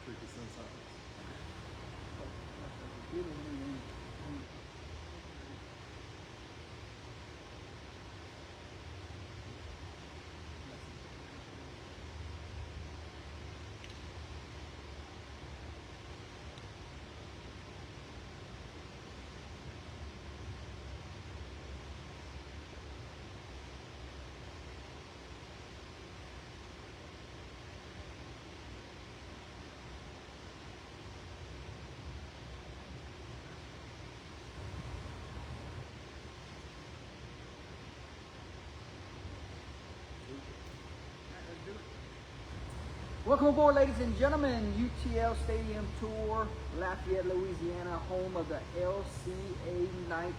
tricky sometimes. Welcome aboard, ladies and gentlemen. UTL Stadium Tour, Lafayette, Louisiana, home of the LCA Knights.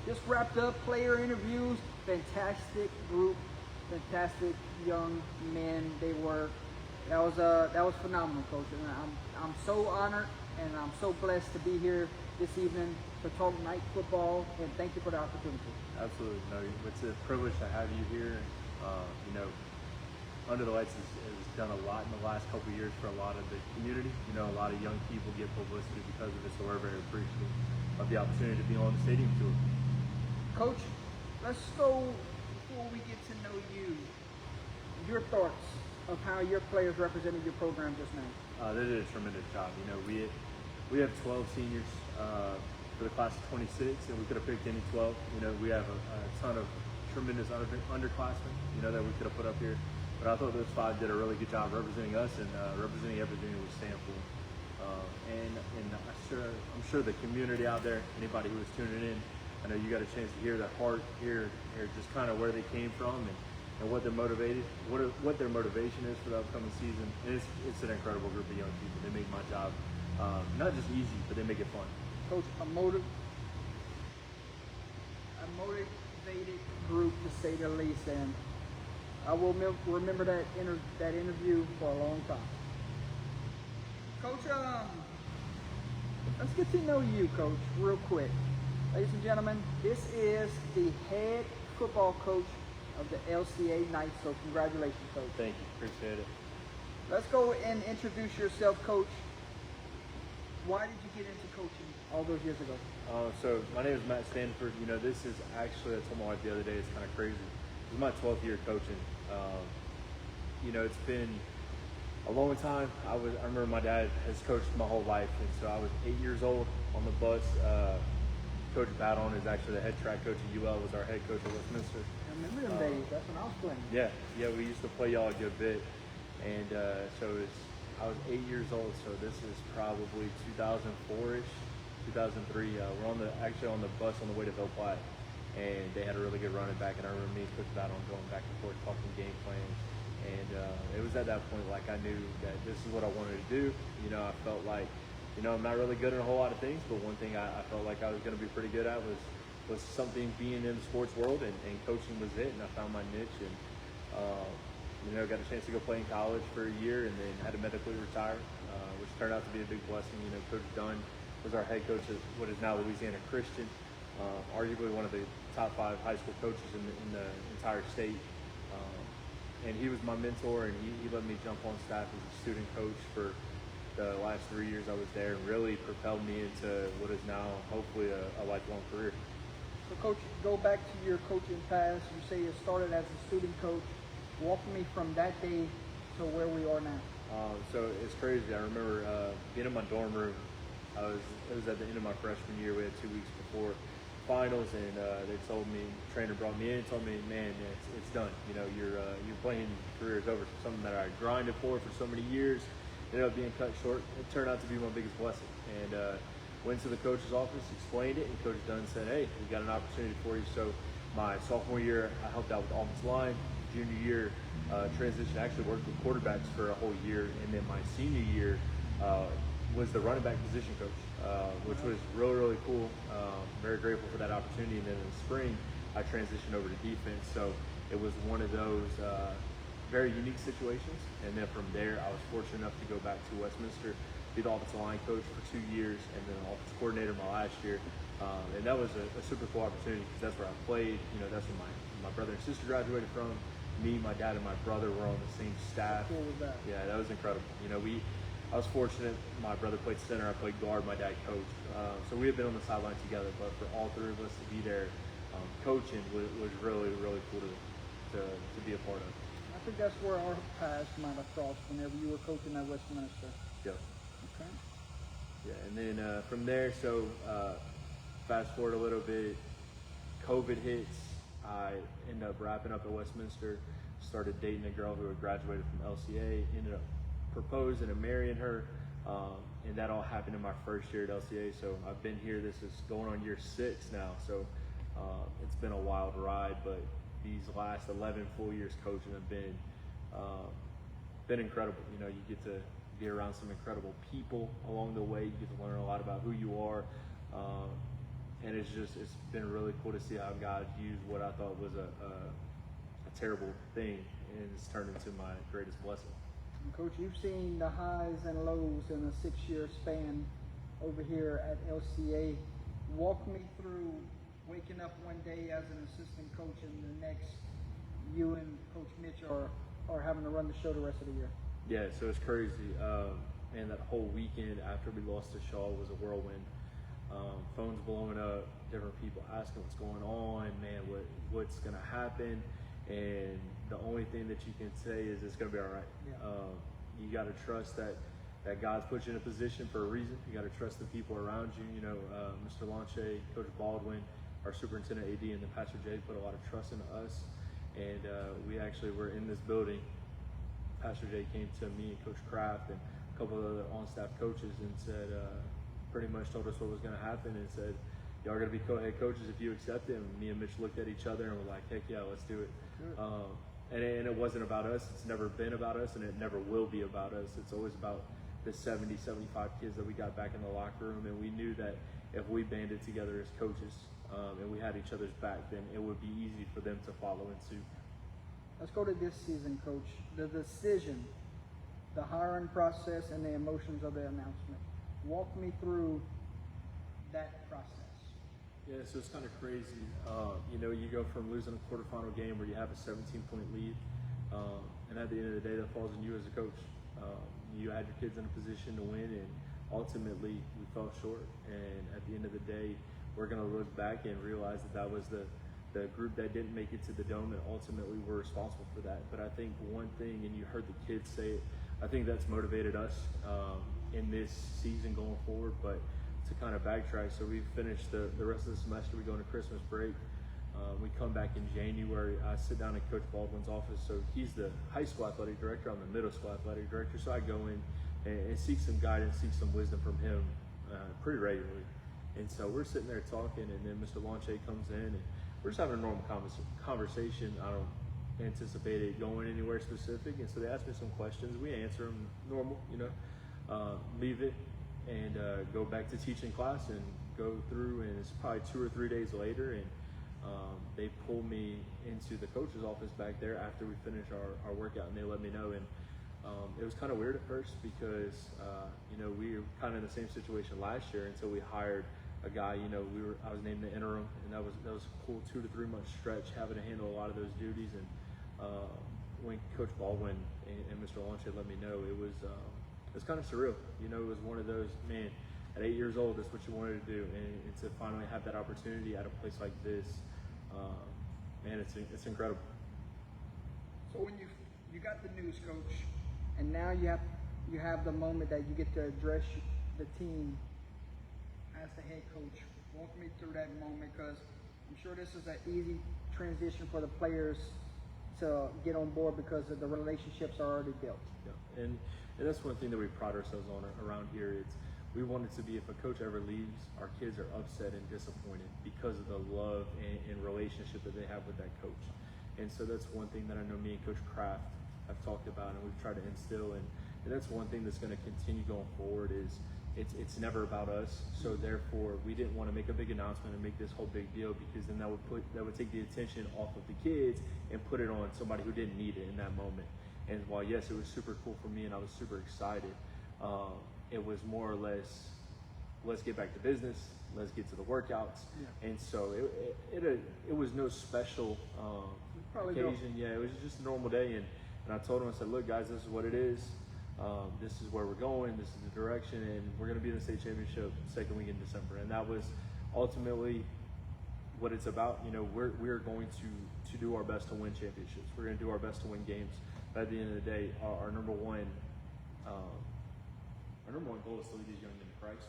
Just wrapped up player interviews. Fantastic group, fantastic young men they were. That was phenomenal, Coach. And I'm so honored and I'm so blessed to be here this evening to talk night football. And thank you for the opportunity. Absolutely, no, it's a privilege to have you here. You know, Under the Lights has done a lot in the last couple of years for a lot of the community. You know, a lot of young people get publicity because of it, so we're very appreciative of the opportunity to be on the stadium tour. Coach, let's go, before we get to know you, your thoughts of how your players represented your program just now. They did a tremendous job. You know, we have 12 seniors for the class of 26, and we could have picked any 12. You know, we have a ton of tremendous underclassmen, you know, that we could have put up here. But I thought those 5 did a really good job representing us and representing everything that we stand for. And I'm sure the community out there, anybody who was tuning in, I know you got a chance to hear their heart, hear just kind of where they came from and what what their motivation is for the upcoming season. And it's an incredible group of young people. They make my job not just easy, but they make it fun. Coach, a motivated group, to say the least, and I will remember that interview for a long time. Coach, let's get to know you, Coach, real quick. Ladies and gentlemen, this is the head football coach of the LCA Knights, so congratulations, Coach. Thank you, appreciate it. Let's go and introduce yourself, Coach. Why did you get into coaching all those years ago? So my name is Matt Stanford. You know, this is actually, I told my wife the other day, it's kind of crazy. This is my 12th year coaching. You know, it's been a long time. I remember my dad has coached my whole life, and so I was 8 years old on the bus. Coach Baton is actually the head track coach at UL, was our head coach at Westminster. I remember them days. That's when I was playing. Yeah, we used to play y'all a good bit, and so I was 8 years old. So this is probably 2004ish, 2003. We're actually on the bus on the way to Ville Platte, and they had a really good running back, and I remember me and Coach Baton going back and forth talking game plans. And it was at that point, like, I knew that this is what I wanted to do. You know, I felt like, you know, I'm not really good at a whole lot of things, but one thing I felt like I was going to be pretty good at was something being in the sports world, and coaching was it, and I found my niche, and you know, got a chance to go play in college for a year, and then had to medically retire, which turned out to be a big blessing. You know, Coach Dunn was our head coach at what is now Louisiana Christian, arguably one of the top 5 high school coaches in the entire state. And he was my mentor, and he let me jump on staff as a student coach for the last 3 years I was there, and really propelled me into what is now hopefully a lifelong career. So, Coach, go back to your coaching past. You say you started as a student coach. Walk me from that day to where we are now. So it's crazy. I remember being in my dorm room. It was at the end of my freshman year. We had 2 weeks before finals, and they told me, the trainer brought me in and told me, man, it's done. You know, your playing career is over. So something that I grinded for so many years ended up being cut short. It turned out to be my biggest blessing. And went to the coach's office, explained it, and Coach Dunn said, hey, we got an opportunity for you. So my sophomore year, I helped out with the offensive line. Junior year, transition, actually worked with quarterbacks for a whole year. And then my senior year was the running back position coach, which was really, really cool. Very grateful for that opportunity. And then in the spring, I transitioned over to defense. So it was one of those very unique situations. And then from there, I was fortunate enough to go back to Westminster, be the offensive line coach for 2 years, and then offensive coordinator my last year. And that was a super cool opportunity because that's where I played. You know, that's where my brother and sister graduated from. Me, my dad, and my brother were on the same staff. How cool was that? Yeah, that was incredible. You know, I was fortunate. My brother played center. I played guard. My dad coached. So we had been on the sideline together. But for all three of us to be there coaching was really, really cool to be a part of. I think that's where our paths might have crossed whenever you were coaching at Westminster. Yep. Okay. Yeah, and then from there, so fast forward a little bit, COVID hits. I ended up wrapping up at Westminster, started dating a girl who had graduated from LCA, ended up proposing and marrying her, and that all happened in my first year at LCA. So I've been here, this is going on year 6 now, so it's been a wild ride, but these last 11 full years coaching have been incredible. You know, you get to be around some incredible people along the way. You get to learn a lot about who you are, and it's been really cool to see how God used what I thought was a terrible thing, and it's turned into my greatest blessing. And Coach, you've seen the highs and lows in a 6-year span over here at LCA. Walk me through waking up one day as an assistant coach and the next you and Coach Mitch are having to run the show the rest of the year. Yeah, so it's crazy. And that whole weekend after we lost to Shaw was a whirlwind. Phones blowing up, different people asking what's going on, man, what's going to happen. And the only thing that you can say is it's going to be all right. Yeah. You got to trust that God's put you in a position for a reason. You got to trust the people around you. You know, Mr. Lanche, Coach Baldwin, our superintendent AD, and then Pastor Jay put a lot of trust into us. And we actually were in this building. Pastor Jay came to me and Coach Kraft and a couple of other on-staff coaches and said, pretty much told us what was going to happen and said, y'all are going to be co-head coaches if you accept it. And me and Mitch looked at each other and were like, heck yeah, let's do it. And it wasn't about us. It's never been about us, and it never will be about us. It's always about the 70, 75 kids that we got back in the locker room. And we knew that if we banded together as coaches and we had each other's back, then it would be easy for them to follow in suit. Let's go to this season, Coach. The decision, the hiring process, and the emotions of the announcement. Walk me through that process. Yeah, so it's kind of crazy. You know, you go from losing a quarterfinal game where you have a 17-point lead, and at the end of the day, that falls on you as a coach. You had your kids in a position to win, and ultimately we fell short. And at the end of the day, we're going to look back and realize that was the group that didn't make it to the dome, and ultimately we're responsible for that. But I think one thing, and you heard the kids say it, I think that's motivated us in this season going forward. But to kind of backtrack, so we finished the rest of the semester, we go into Christmas break. We come back in January. I sit down in Coach Baldwin's office. So he's the high school athletic director. I'm the middle school athletic director. So I go in and seek some guidance, seek some wisdom from him pretty regularly. And so we're sitting there talking, and then Mr. Lanche comes in, and we're just having a normal conversation. I don't anticipate it going anywhere specific. And so they ask me some questions. We answer them normal, you know, leave it and go back to teaching class and go through. And it's probably 2 or 3 days later, and they pull me into the coach's office back there after we finish our workout, and they let me know. And it was kind of weird at first because, you know, we were kind of in the same situation last year until we hired a guy. You know, I was named the interim, and that was a cool 2 to 3 month stretch having to handle a lot of those duties. And when Coach Baldwin and Mr. Lanche let me know, it was kind of surreal. You know, it was one of those, man, at 8 years old, that's what you wanted to do, and to finally have that opportunity at a place like this, man, it's incredible. So when you got the news, Coach, and now you have the moment that you get to address the team as the head coach. Walk me through that moment, because I'm sure this is an easy transition for the players to get on board because of the relationships are already built. Yeah. And that's one thing that we pride ourselves on around here. It's we want it to be, if a coach ever leaves, our kids are upset and disappointed because of the love and relationship that they have with that coach. And so that's one thing that I know me and Coach Kraft have talked about, and we've tried to instill. And that's one thing that's going to continue going forward is it's never about us. So therefore, we didn't want to make a big announcement and make this whole big deal, because then that would take the attention off of the kids and put it on somebody who didn't need it in that moment. And while yes, it was super cool for me and I was super excited, it was more or less, let's get back to business, let's get to the workouts. Yeah. And so it was no special occasion. Yeah, it was just a normal day. And I told him, I said, look guys, this is what it is. This is where we're going. This is the direction, and we're going to be in the state championship second week in December. And that was ultimately what it's about. You know, we're going to do our best to win championships. We're going to do our best to win games. But at the end of the day, our number one goal is to lead these young men to Christ.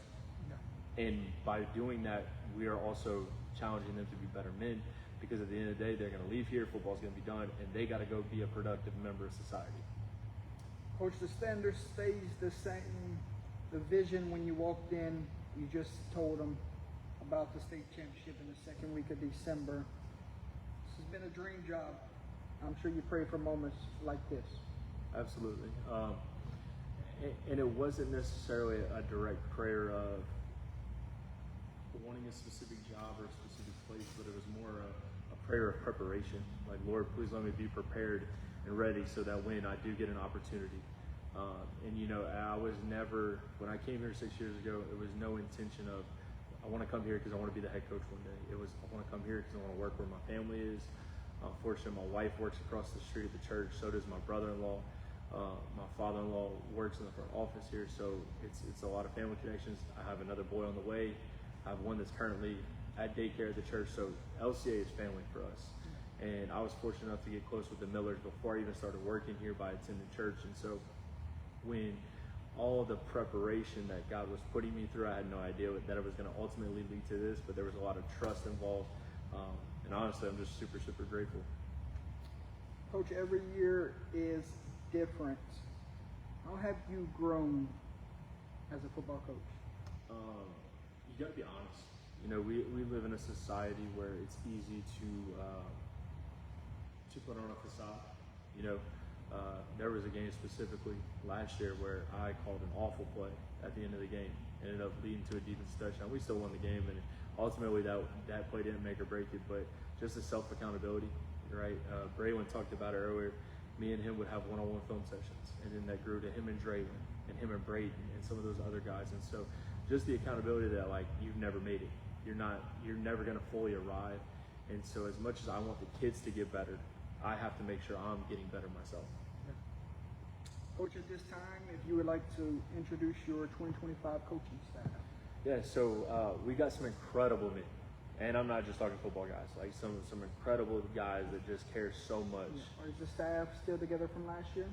Yeah. And by doing that, we are also challenging them to be better men, because at the end of the day, they're going to leave here, football's going to be done, and they got to go be a productive member of society. Coach, the standard stays the same. The vision when you walked in, you just told them about the state championship in the second week of December. This has been a dream job. I'm sure you pray for moments like this. Absolutely. And it wasn't necessarily a direct prayer of wanting a specific job or a specific place, but it was more a prayer of preparation. Like, Lord, please let me be prepared and ready so that when I do get an opportunity. And you know, I was never, when I came here 6 years ago, it was no intention of, I want to come here because I want to be the head coach one day. It was, I want to come here because I want to work where my family is. Fortunately, my wife works across the street at the church. So does my brother-in-law. My father-in-law works in the front office here. So it's a lot of family connections. I have another boy on the way. I have one that's currently at daycare at the church. So LCA is family for us. And I was fortunate enough to get close with the Millers before I even started working here by attending church. And so when all the preparation that God was putting me through, I had no idea that it was going to ultimately lead to this, but there was a lot of trust involved. And honestly, I'm just super, super grateful. Coach, every year is different. How have you grown as a football coach? You got to be honest. You know, we live in a society where it's easy to put on a facade. You know, there was a game specifically last year where I called an awful play at the end of the game. Ended up leading to a defensive touchdown. We still won the game, and ultimately that play didn't make or break it, but just the self-accountability, right? Braylon talked about it earlier. Me and him would have one-on-one film sessions, and then that grew to him and Draylon, and him and Braden, and some of those other guys. And so just the accountability that, like, you've never made it. You're never going to fully arrive. And so as much as I want the kids to get better, I have to make sure I'm getting better myself. Coach, at this time, if you would like to introduce your 2025 coaching staff. Yeah, so we got some incredible men. And I'm not just talking football guys, like some incredible guys that just care so much. Yeah. Is the staff still together from last year?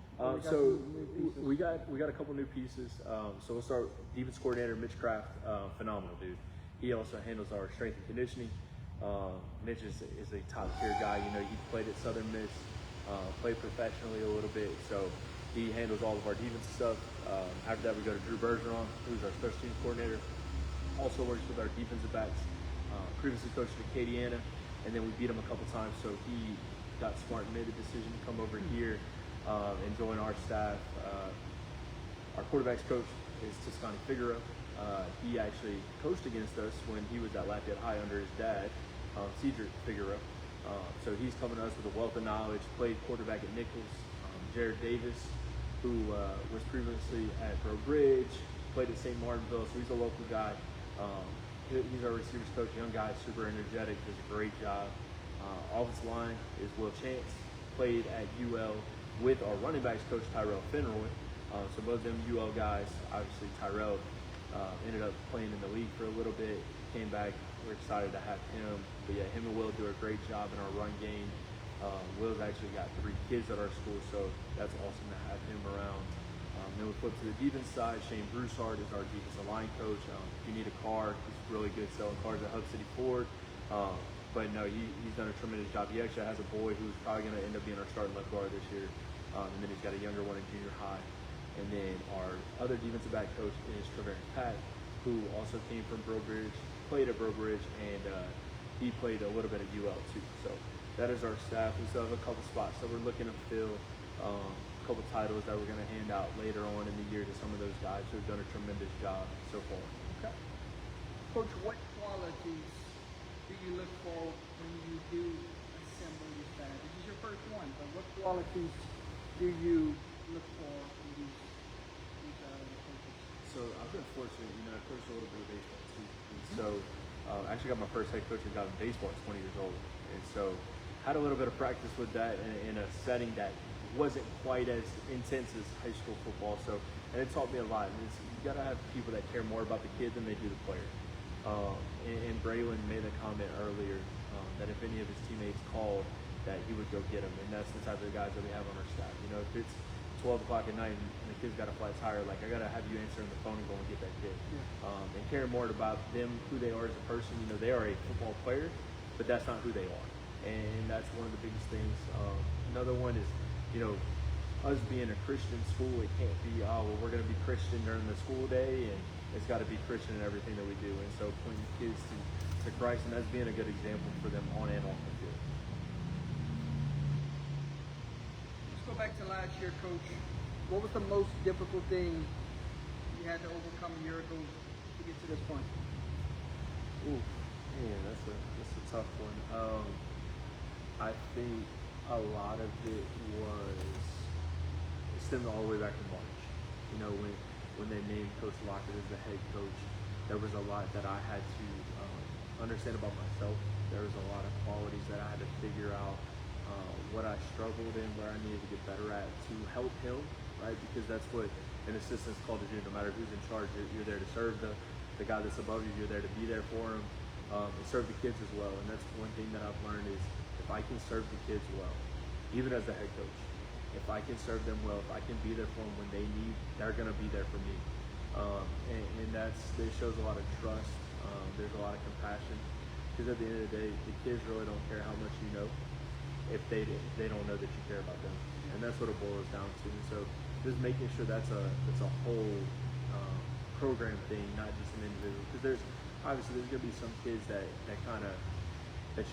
We got a couple new pieces. So we'll start defense coordinator Mitch Kraft, phenomenal dude. He also handles our strength and conditioning. Mitch is a top tier guy. You know, he played at Southern Miss, played professionally a little bit, so he handles all of our defensive stuff. After that, we go to Drew Bergeron, who's our special teams coordinator. Also works with our defensive backs. Previously coached at Acadiana, and then we beat him a couple times, so he got smart and made the decision to come over here and join our staff. Our quarterbacks coach is Toscani Figueroa. He actually coached against us when he was at Lafayette High under his dad, Cedric Figueroa. So he's coming to us with a wealth of knowledge, played quarterback at Nichols. Jared Davis, who was previously at Bro Bridge, played at St. Martinville, so he's a local guy. He's our receivers coach, young guy, super energetic, does a great job. Offensive line is Will Chance, played at UL with our running backs coach, Tyrell Finroy. So both of them UL guys. Obviously Tyrell ended up playing in the league for a little bit, came back. We're excited to have him. But yeah, him and Will do a great job in our run game. Will's actually got 3 kids at our school, so that's awesome to have him around. Then we flip to the defense side. Shane Broussard is our defensive line coach. If you need a car, he's really good selling cars at Hub City Ford. But no, he's done a tremendous job. He actually has a boy who's probably going to end up being our starting left guard this year. And then he's got a younger one in junior high. And then our other defensive back coach is Treverian Pat, who also came from Bro Bridge, played at Bro Bridge, and he played a little bit at UL too. So that is our staff. We still have a couple spots that we're looking to fill. A couple titles that we're going to hand out later on in the year to some of those guys who have done a tremendous job so far. Okay. Coach, what qualities do you look for when you do assemble your staff? This is your first one, but what qualities do you look for in these coaches? So I've been fortunate, you know, I coached a little bit of baseball too. And so I actually got my first head coaching job in baseball at 20 years old. And so had a little bit of practice with that in a setting that wasn't quite as intense as high school football. So, and it taught me a lot. And you got to have people that care more about the kid than they do the player. And Braylon made a comment earlier that if any of his teammates called, that he would go get them. And that's the type of guys that we have on our staff. You know, if it's 12 o'clock at night and the kid's got a flat tire, like, I got to have you answering the phone and go and get that kid. And care more about them, who they are as a person. You know, they are a football player, but that's not who they are. And that's one of the biggest things. Another one is, you know, us being a Christian school, it can't be, oh, well, we're going to be Christian during the school day, and it's got to be Christian in everything that we do. And so pointing kids to Christ, and that's being a good example for them on and off the field. Let's go back to last year, Coach. What was the most difficult thing you had to overcome a year ago to get to this point? Ooh, man, that's a tough one. I think a lot of it was stemming all the way back to March. You know, when they named Coach Lockett as the head coach, there was a lot that I had to understand about myself. There was a lot of qualities that I had to figure out, what I struggled in, where I needed to get better at to help him, right? Because that's what an assistant's called to do. No matter who's in charge, you're there to serve the guy that's above you. You're there to be there for him, and serve the kids as well. And that's one thing that I've learned is, if I can serve the kids well, even as the head coach, if I can serve them well, if I can be there for them when they need, they're going to be there for me. And it shows a lot of trust. There's a lot of compassion, because at the end of the day, the kids really don't care how much you know if they don't know that you care about them. And that's what it boils down to. And so just making sure that's a whole program thing, not just an individual. Because there's going to be some kids that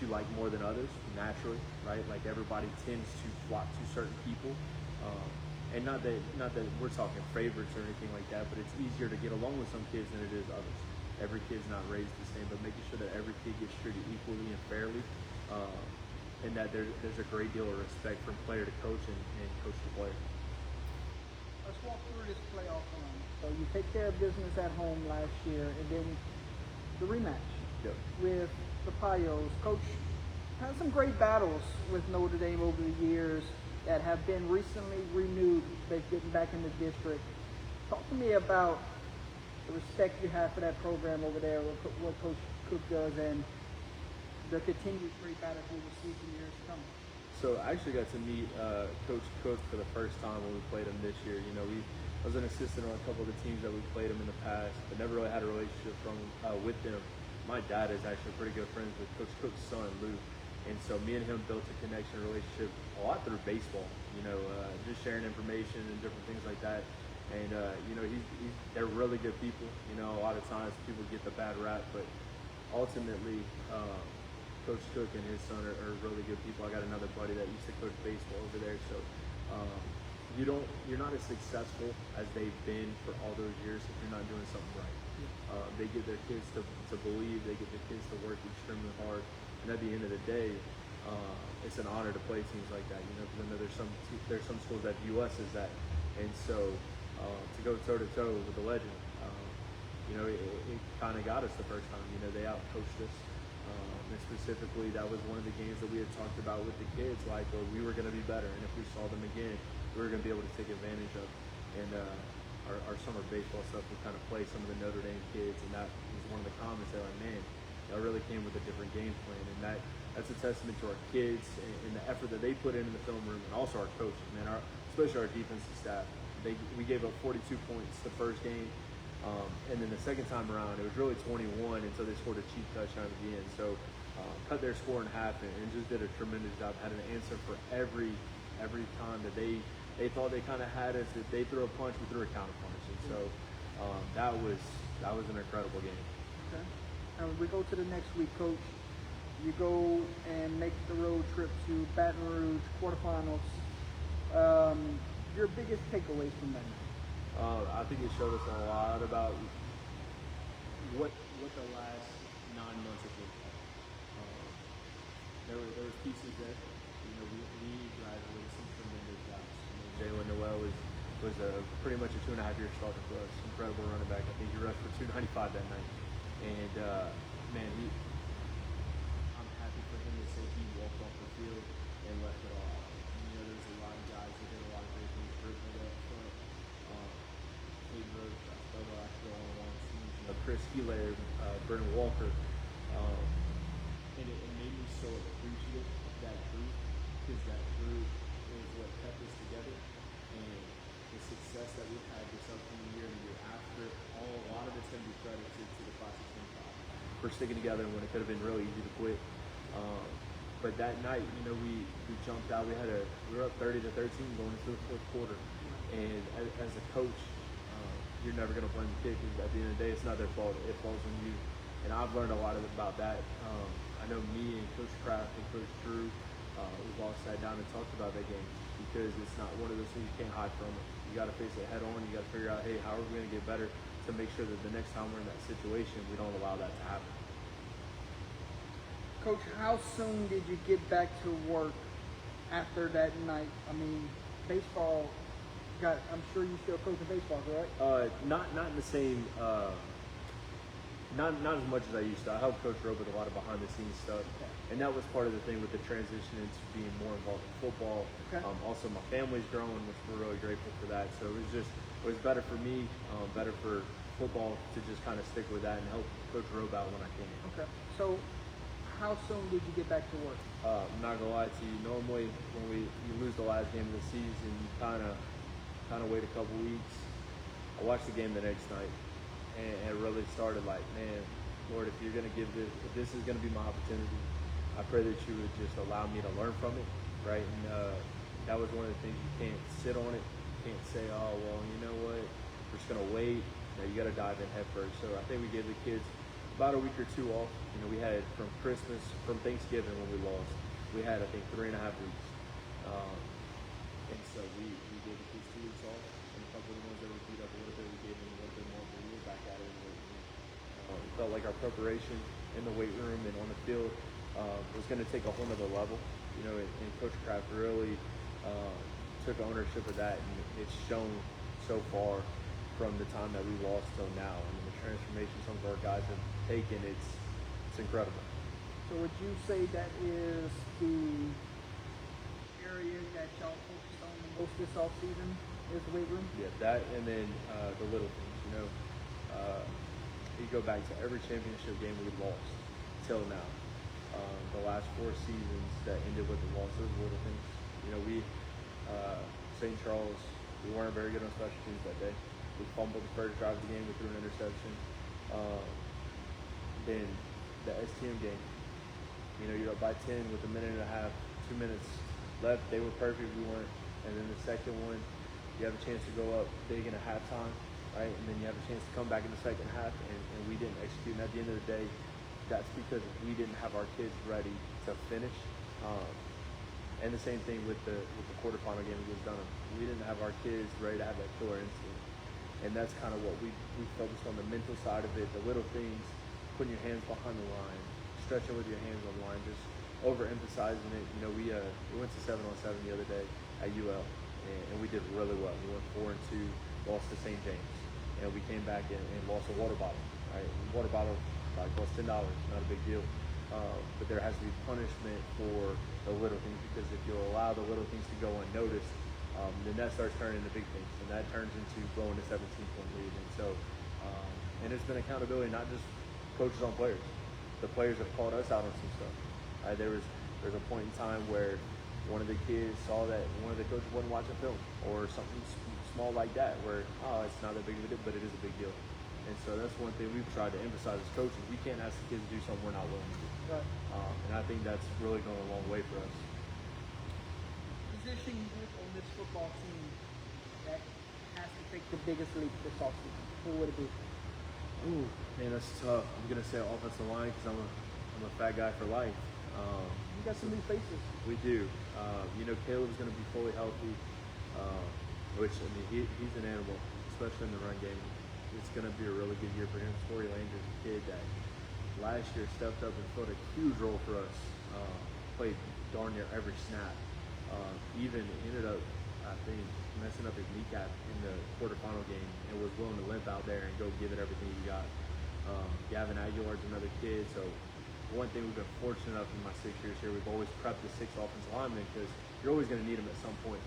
you like more than others, naturally, right? Like, everybody tends to flock to certain people. And not that we're talking favorites or anything like that, but it's easier to get along with some kids than it is others. Every kid's not raised the same, but making sure that every kid gets treated equally and fairly, and that there's a great deal of respect from player to coach and coach to player. Let's walk through this playoff run. So you take care of business at home last year, and then the rematch with the Pios. Coach had some great battles with Notre Dame over the years that have been recently renewed. They're getting back in the district. Talk to me about the respect you have for that program over there, what Coach Cook does, and the continued great battles we will see in years to come. So I actually got to meet Coach Cook for the first time when we played him this year. You know, I was an assistant on a couple of the teams that we played him in the past, but never really had a relationship with them. My dad is actually pretty good friends with Coach Cook's son, Luke. And so me and him built a connection, relationship a lot through baseball, you know, just sharing information and different things like that. And, you know, they're really good people. You know, a lot of times people get the bad rap, but ultimately, Coach Cook and his son are really good people. I got another buddy that used to coach baseball over there. So you're not as successful as they've been for all those years if you're not doing something right. They get their kids to believe, they get their kids to work extremely hard. And at the end of the day, it's an honor to play teams like that, you know, because I know there's some schools that view us as that. And so to go toe-to-toe with the legend, you know, it kind of got us the first time. You know, they out-coached us. And specifically, that was one of the games that we had talked about with the kids, like, where we were going to be better. And if we saw them again, we were going to be able to take advantage of. And our summer baseball stuff, we kind of played some of the Notre Dame kids, and that was one of the comments. They're like, man, y'all really came with a different game plan. And that's a testament to our kids and the effort that they put in the film room, and also our coaches, man, especially our defensive staff. We gave up 42 points the first game. And then the second time around, it was really 21 until they scored a cheap touchdown at the end. So cut their score in half and just did a tremendous job. Had an answer for every time that they thought they kind of had us. If they threw a punch, we threw a counter punch. And so that was an incredible game. Okay. And we go to the next week, Coach. You go and make the road trip to Baton Rouge quarterfinals. Your biggest takeaways from that? I think it showed us a lot about what the last 9 months have looked like. There were pieces that, you know, we graduated some tremendous guys. You know, Jalen Noel was pretty much a 2.5-year starter for us. Incredible running back. I think he rushed for 295 that night. And man, I'm happy for him to say he walked off the field and left it all out. You know, there's a lot of guys that Chris Hilaire, Brendan Walker. And it made me so appreciative of that group, because that group is what kept us together. And the success that we've had this upcoming year and the year after, a lot of it's going to be credited to the class of 25 for sticking together when it could have been really easy to quit. But that night, we jumped out. We were up 30-13 going into the fourth quarter. And as a coach, you're never going to blame the kid, because at the end of the day, it's not their fault. It falls on you. And I've learned a lot about that. I know me and Coach Kraft and Coach Drew, we've all sat down and talked about that game, because it's not one of those things you can't hide from it. You got to face it head on. You got to figure out, hey, how are we going to get better to make sure that the next time we're in that situation, we don't allow that to happen. Coach, how soon did you get back to work after that night? I mean, baseball I'm sure you still coaching baseball, right? Not in the same, not as much as I used to. I helped Coach Rowe with a lot of behind the scenes stuff. Okay. And that was part of the thing with the transition into being more involved in football. Okay. Also my family's growing, which we're really grateful for that. So it was better for me, better for football to just kind of stick with that and help Coach Rowe out when I can. Okay. So how soon did you get back to work? I'm not gonna lie to you. Normally, when you lose the last game of the season, you kind of wait a couple weeks. I watched the game the next night, and it really started like, man, Lord, if you're gonna give this, if this is gonna be my opportunity, I pray that you would just allow me to learn from it, right? And that was one of the things. You can't sit on it. You can't say, oh well, you know what? We're just gonna wait. You got to dive in head first. So I think we gave the kids about a week or two off. We had from Thanksgiving when we lost, we had, I think, 3.5 weeks. And so we gave the kids 2 weeks off, and a couple of the ones that were beat up a little bit, we gave them a little bit more, but we were back at it in the weight room. We felt like our preparation in the weight room and on the field was going to take a whole nother level. And Coach Kraft really took ownership of that, and it's shown so far from the time that we lost till now. I mean, the transformation some of our guys have taken, it's incredible. So would you say that is the area that y'all focused on the most this offseason, is the weight room? Yeah, that, and then the little things, you go back to every championship game we lost till now. The last 4 seasons that ended with the loss, those little things. We, St. Charles, we weren't very good on special teams that day. We fumbled the first drive of the game, we threw an interception. Then the STM game, you're up by 10 with 1.5 minutes, 2 minutes left. They were perfect, we weren't. And then the second one, you have a chance to go up big in a halftime, right? And then you have a chance to come back in the second half, and we didn't execute. And at the end of the day, that's because we didn't have our kids ready to finish. And the same thing with the quarterfinal game against Dunham. We didn't have our kids ready to have that killer instinct. And that's kind of what we focused on, the mental side of it, the little things, putting your hands behind the line, stretching with your hands on the line, just overemphasizing it. We went to 7-on-7 the other day at UL, and we did really well. We went 4-2, lost to St. James, and we came back and lost a water bottle. Right, water bottle costs $10, not a big deal. But there has to be punishment for the little things, because if you allow the little things to go unnoticed, then that starts turning into big things, and that turns into blowing a 17-point lead. And so, and it's been accountability, not just coaches on players. The players have called us out on some stuff. There's a point in time where one of the kids saw that one of the coaches wasn't watching film, or something small like that, where it's not that big of a deal, but it is a big deal. And so that's one thing we've tried to emphasize as coaches. We can't ask the kids to do something we're not willing to do. Right. And I think that's really going a long way for us. Position group on this football team that has to take the biggest leap this offseason, who would it be? Ooh, man, that's tough. I'm gonna say offensive line, because I'm a fat guy for life. You got some new faces. We do. Caleb's gonna be fully healthy, which he's an animal, especially in the run game. It's gonna be a really good year for him. Corey Langer's a kid that last year stepped up and filled a huge role for us. Played darn near every snap. Even ended up, I think, messing up his kneecap in the quarterfinal game, and was willing to limp out there and go give it everything he got. Gavin Aguilar's another kid. So one thing we've been fortunate enough in my 6 years here, we've always prepped the 6 offensive linemen, because you're always going to need them at some point.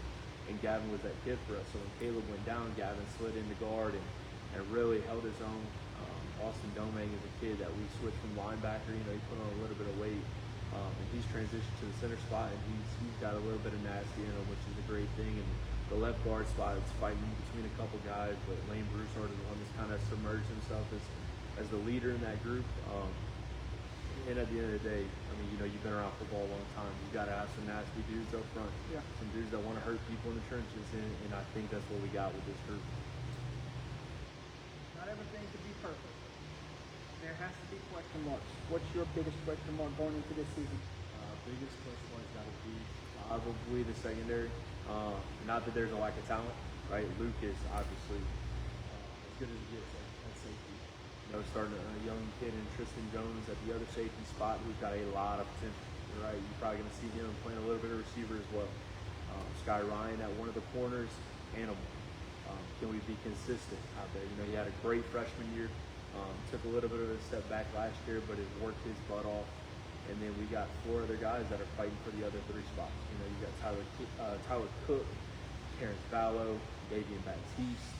And Gavin was that kid for us. So when Caleb went down, Gavin slid into guard and really held his own. Austin Domingue is a kid that we switched from linebacker. You know, he put on a little bit of weight, and he's transitioned to the center spot, and he's got a little bit of nasty in him, which is a great thing. And the left guard spot, it's fighting between a couple guys, but Lane Broussard is the one that's kind of submerged himself as the leader in that group. And at the end of the day, I mean, you know, you've been around football a long time. You got to have some nasty dudes up front, some dudes that want to hurt people in the trenches, and I think that's what we got with this group. Not everything can be perfect. There has to be question marks. What's your biggest question mark going into this season? Biggest question mark's got to be probably the secondary. Not that there's a lack of talent, right? Luke is obviously as good as he gets at safety. You know, starting a young kid in Tristan Jones at the other safety spot, who's got a lot of potential, right? You're probably going to see him playing a little bit of receiver as well. Sky Ryan at one of the corners, animal. Can we be consistent out there? You know, he had a great freshman year. Took a little bit of a step back last year, but it worked his butt off. And then we got 4 other guys that are fighting for the other 3 spots. You know, you got Tyler Cook, Terrence Vallow, Davian Baptiste,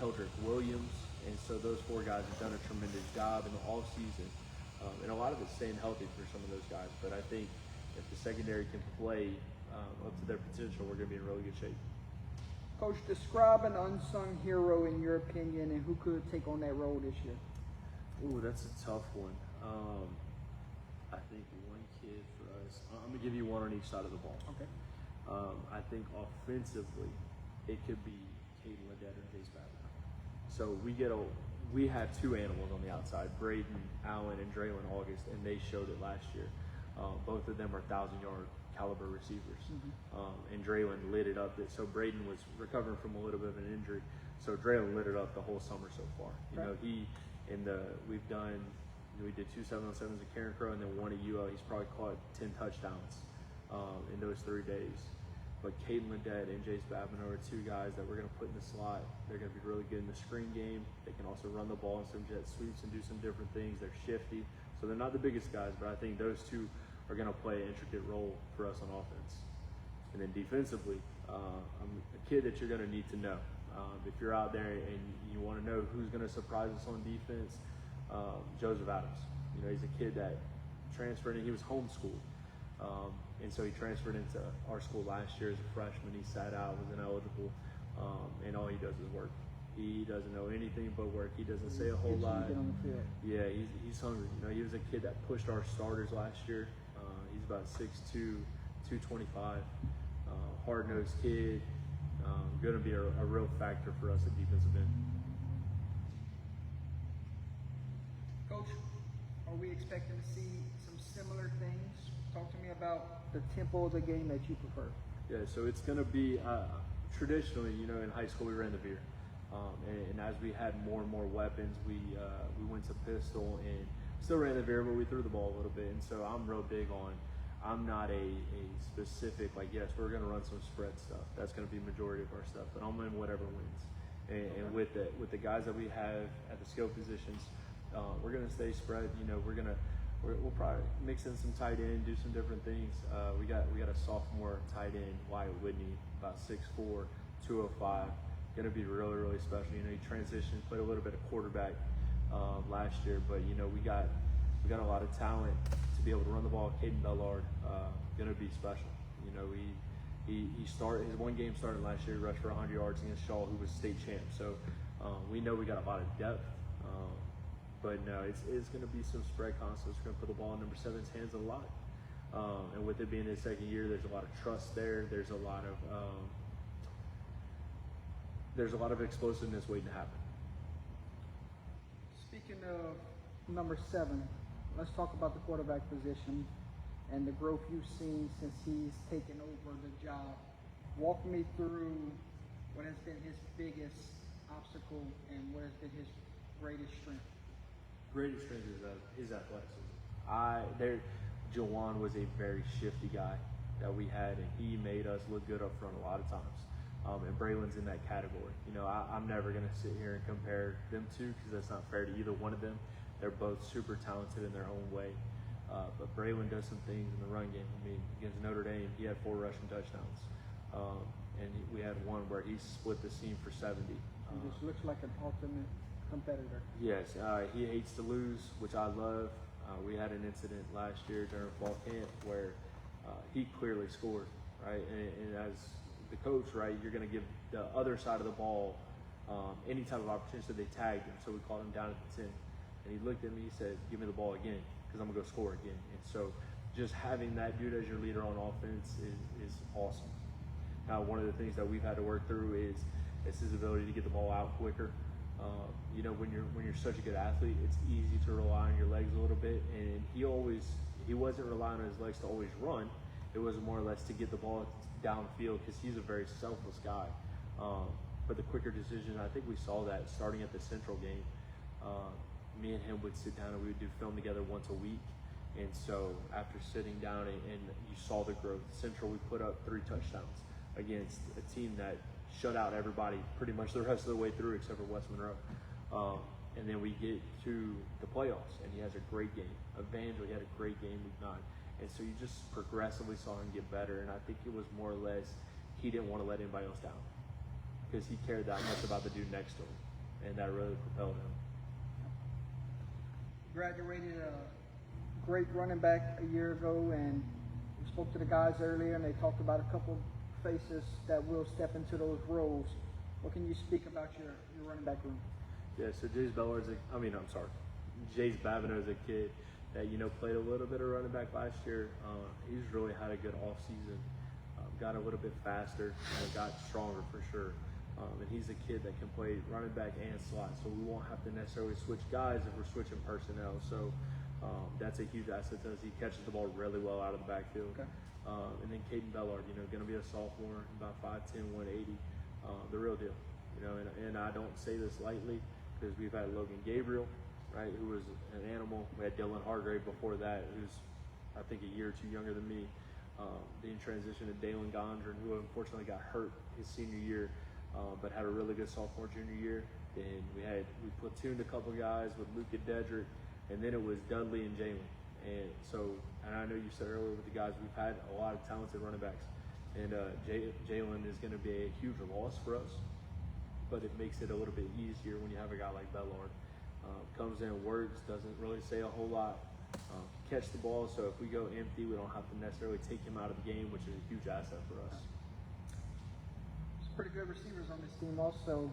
Keldrick Williams. And so those 4 guys have done a tremendous job in the offseason. And a lot of it's staying healthy for some of those guys. But I think if the secondary can play up to their potential, we're going to be in really good shape. Coach, describe an unsung hero in your opinion, and who could take on that role this year? Ooh, that's a tough one. I think one kid for us. I'm gonna give you one on each side of the ball. Okay. I think offensively, it could be Caden Ledet or Jace Babbitt. So we have 2 animals on the outside, Braden Allen and Draylon August, and they showed it last year. Both of them are 1,000-yard caliber receivers, and Draylon lit it up. So Braden was recovering from a little bit of an injury, so Draylon lit it up the whole summer so far. You know, we did 2 7-on-7s at Karen Crow and then 1 at UL. He's probably caught 10 touchdowns in those 3 days. But Caden Ledet and Jace Babbitt are 2 guys that we're going to put in the slot. They're going to be really good in the screen game. They can also run the ball in some jet sweeps and do some different things. They're shifty. So they're not the biggest guys, but I think those 2 are going to play an intricate role for us on offense. And then defensively, I'm a kid that you're going to need to know. If you're out there and you want to know who's going to surprise us on defense, Joseph Adams. You know, he's a kid that transferred and he was homeschooled. And so he transferred into our school last year as a freshman. He sat out, was ineligible, and all he does is work. He doesn't know anything but work. He doesn't say a whole lot. Yeah, he's hungry. You know, he was a kid that pushed our starters last year. He's about 6'2", 225, hard-nosed kid. Going to be a real factor for us at defensive end. Coach, are we expecting to see some similar things? Talk to me about the tempo of the game that you prefer. Yeah, so it's going to be traditionally, you know, in high school we ran the veer, and as we had more and more weapons, we went to pistol and still ran the veer, but we threw the ball a little bit. And so I'm real big on. I'm not a specific like, yes, we're going to run some spread stuff. That's going to be majority of our stuff, but I'm in whatever wins. And with the guys that we have at the skill positions, we're going to stay spread. You know, we'll probably mix in some tight end, do some different things. We got a sophomore tight end, Wyatt Whitney, about 6'4", 205. Going to be really, really special. You know, he transitioned, played a little bit of quarterback last year, but you know, we got a lot of talent to be able to run the ball. Caden Bellard, going to be special. You know, he started his 1 game started last year. He rushed for 100 yards against Shaw, who was state champ. So we know we got a lot of depth. But no, it's going to be some spread concepts. We're going to put the ball in number 7's hands a lot. And with it being his 2nd year, there's a lot of trust there. There's a lot of explosiveness waiting to happen. Speaking of number 7, let's talk about the quarterback position and the growth you've seen since he's taken over the job. Walk me through what has been his biggest obstacle and what has been his greatest strength. Greatest strength is his athleticism. Jawan was a very shifty guy that we had, and he made us look good up front a lot of times. And Braylon's in that category. You know, I'm never going to sit here and compare them 2 because that's not fair to either one of them. They're both super talented in their own way. But Braylon does some things in the run game. I mean, against Notre Dame, he had 4 rushing touchdowns. And we had one where he split the seam for 70. He just looks like an ultimate competitor. Yes, he hates to lose, which I love. We had an incident last year during fall camp where he clearly scored, right? And as the coach, right, you're going to give the other side of the ball any type of opportunity. So they tagged him, so we called him down at the 10. And he looked at me, he said, give me the ball again, because I'm going to go score again. And so just having that dude as your leader on offense is awesome. Now, one of the things that we've had to work through is his ability to get the ball out quicker. You know, when you're such a good athlete, it's easy to rely on your legs a little bit. And he wasn't relying on his legs to always run. It was more or less to get the ball downfield because he's a very selfless guy. But the quicker decision, I think we saw that starting at the Central game. Me and him would sit down and we would do film together once a week. And so after sitting down and you saw the growth, Central, we put up 3 touchdowns against a team that shut out everybody pretty much the rest of the way through except for West Monroe. And then we get to the playoffs and he has a great game. Evangel, he had a great game week 9. And so you just progressively saw him get better. And I think it was more or less he didn't want to let anybody else down because he cared that much about the dude next to him. And that really propelled him. Graduated a great running back a year ago, and we spoke to the guys earlier, and they talked about a couple faces that will step into those roles. What can you speak about your running back room? Yeah, so Jace Babineau is a kid that, you know, played a little bit of running back last year. He's really had a good off season, got a little bit faster, got stronger for sure. And he's a kid that can play running back and slot, so we won't have to necessarily switch guys if we're switching personnel. So that's a huge asset to us. He catches the ball really well out of the backfield. Okay. And then Caden Bellard, you know, going to be a sophomore, about 5'10", 180, the real deal. You know, and I don't say this lightly because we've had Logan Gabriel, right, who was an animal. We had Dylan Hargrave before that, who's I think a year or two younger than me. Then transition to Dalen Gondron, who unfortunately got hurt his senior year, but had a really good sophomore junior year. And we platooned a couple guys with Luka Dedrick, and then it was Dudley and Jalen. And so, and I know you said earlier with the guys, we've had a lot of talented running backs. And Jalen is going to be a huge loss for us, but it makes it a little bit easier when you have a guy like Bellard. Comes in, works, doesn't really say a whole lot, catch the ball, so if we go empty, we don't have to necessarily take him out of the game, which is a huge asset for us. There's pretty good receivers on this team also.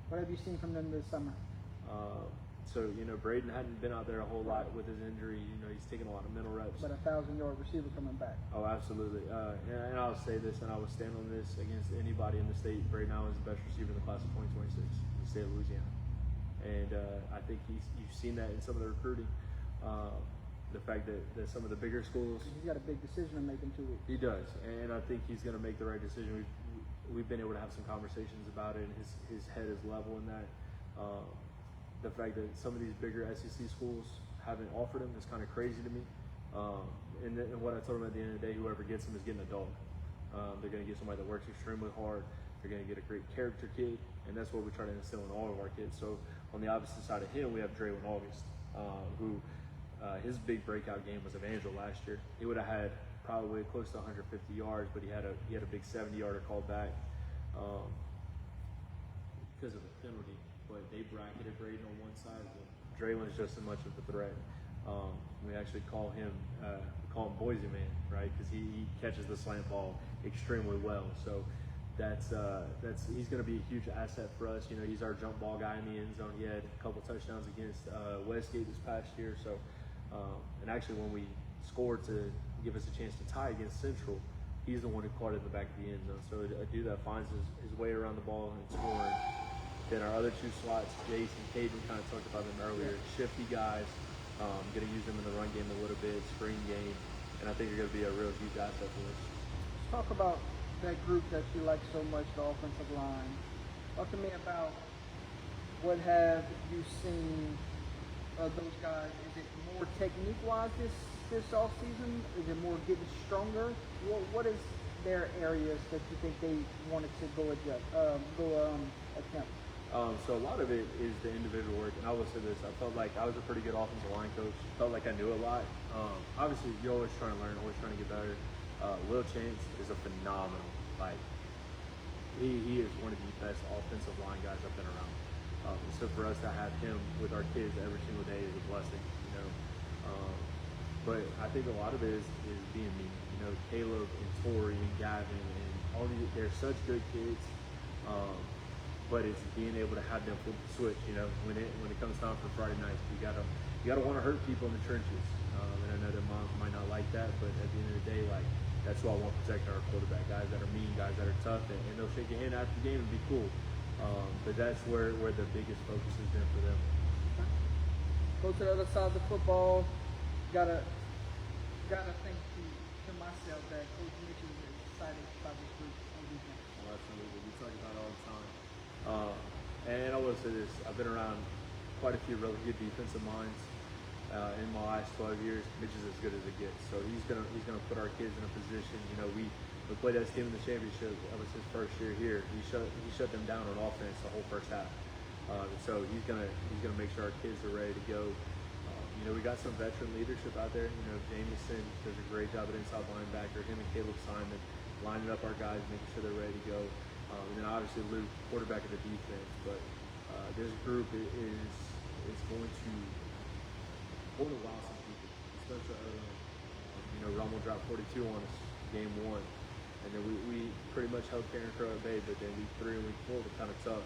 What have you seen from them this summer? So, you know, Braden hadn't been out there a whole lot with his injury. You know, he's taken a lot of mental reps. But a 1,000-yard receiver coming back. Oh, absolutely. And I'll say this, and I will stand on this against anybody in the state. Braden Allen is the best receiver in the class of 2026 in the state of Louisiana. And I think you've seen that in some of the recruiting. The fact that some of the bigger schools. He's got a big decision to make in 2 weeks. He does, and I think he's going to make the right decision. We've been able to have some conversations about it, and his head is level in that. The fact that some of these bigger SEC schools haven't offered him is kind of crazy to me. And what I told him at the end of the day, whoever gets him is getting a dog. They're going to get somebody that works extremely hard. They're going to get a great character kid, and that's what we try to instill in all of our kids. So on the opposite side of him, we have Draylon August, who his big breakout game was Evangel last year. He would have had probably close to 150 yards, but he had a big 70-yarder called back because of the penalty. But they bracketed Braden on one side, but Draylon's just as much of a threat. We actually call him Boise Man, right? Because he catches the slant ball extremely well. So that's he's going to be a huge asset for us. You know, he's our jump ball guy in the end zone. He had a couple touchdowns against Westgate this past year. So and actually when we scored to give us a chance to tie against Central, he's the one who caught it in the back of the end zone. So a dude that finds his way around the ball and scoring. Then our other 2 slots, Jace and Caden, kind of talked about them earlier. Shifty guys, going to use them in the run game a little bit, screen game, and I think they're going to be a real huge asset for us. Let's talk about that group that you like so much, the offensive line. Talk to me about what have you seen of those guys. Is it more technique-wise this offseason? Is it more getting stronger? What is their areas that you think they wanted to go attempt? So a lot of it is the individual work, and I will say this, I felt like I was a pretty good offensive line coach, felt like I knew a lot. Obviously, you're always trying to learn, always trying to get better. Will Chance is a phenomenal, he is one of the best offensive line guys I've been around. So for us to have him with our kids every single day is a blessing, you know. But I think a lot of it is being me. You know, Caleb and Tori and Gavin and all these, they're such good kids. But it's being able to have them flip the switch. You know, when it comes time for Friday nights, you gotta want to hurt people in the trenches. And I know their moms might not like that, but at the end of the day, like that's who I want protecting our quarterback. Guys that are mean, guys that are tough, and they'll shake your hand after the game and be cool. But that's where the biggest focus has been for them. Go to the other side of the football. Gotta think to myself that Coach Mitch is excited about this group on defense. Well, absolutely, we talk about it all the time. And I will say this: I've been around quite a few really good defensive minds in my last 12 years. Mitch is as good as it gets, so he's gonna put our kids in a position. You know, we played that team in the championship. That was his first year here. He shut them down on offense the whole first half. So he's gonna make sure our kids are ready to go. You know, we got some veteran leadership out there. You know, Jamison does a great job at inside linebacker. Him and Caleb Simon lining up our guys, making sure they're ready to go. And then obviously Luke, quarterback of the defense. But this group is going to wow some people, especially early on. You know, Rommel dropped 42 on us game 1. And then we pretty much held Karen Crow at bay, but then week 3 and week 4 were kind of tough.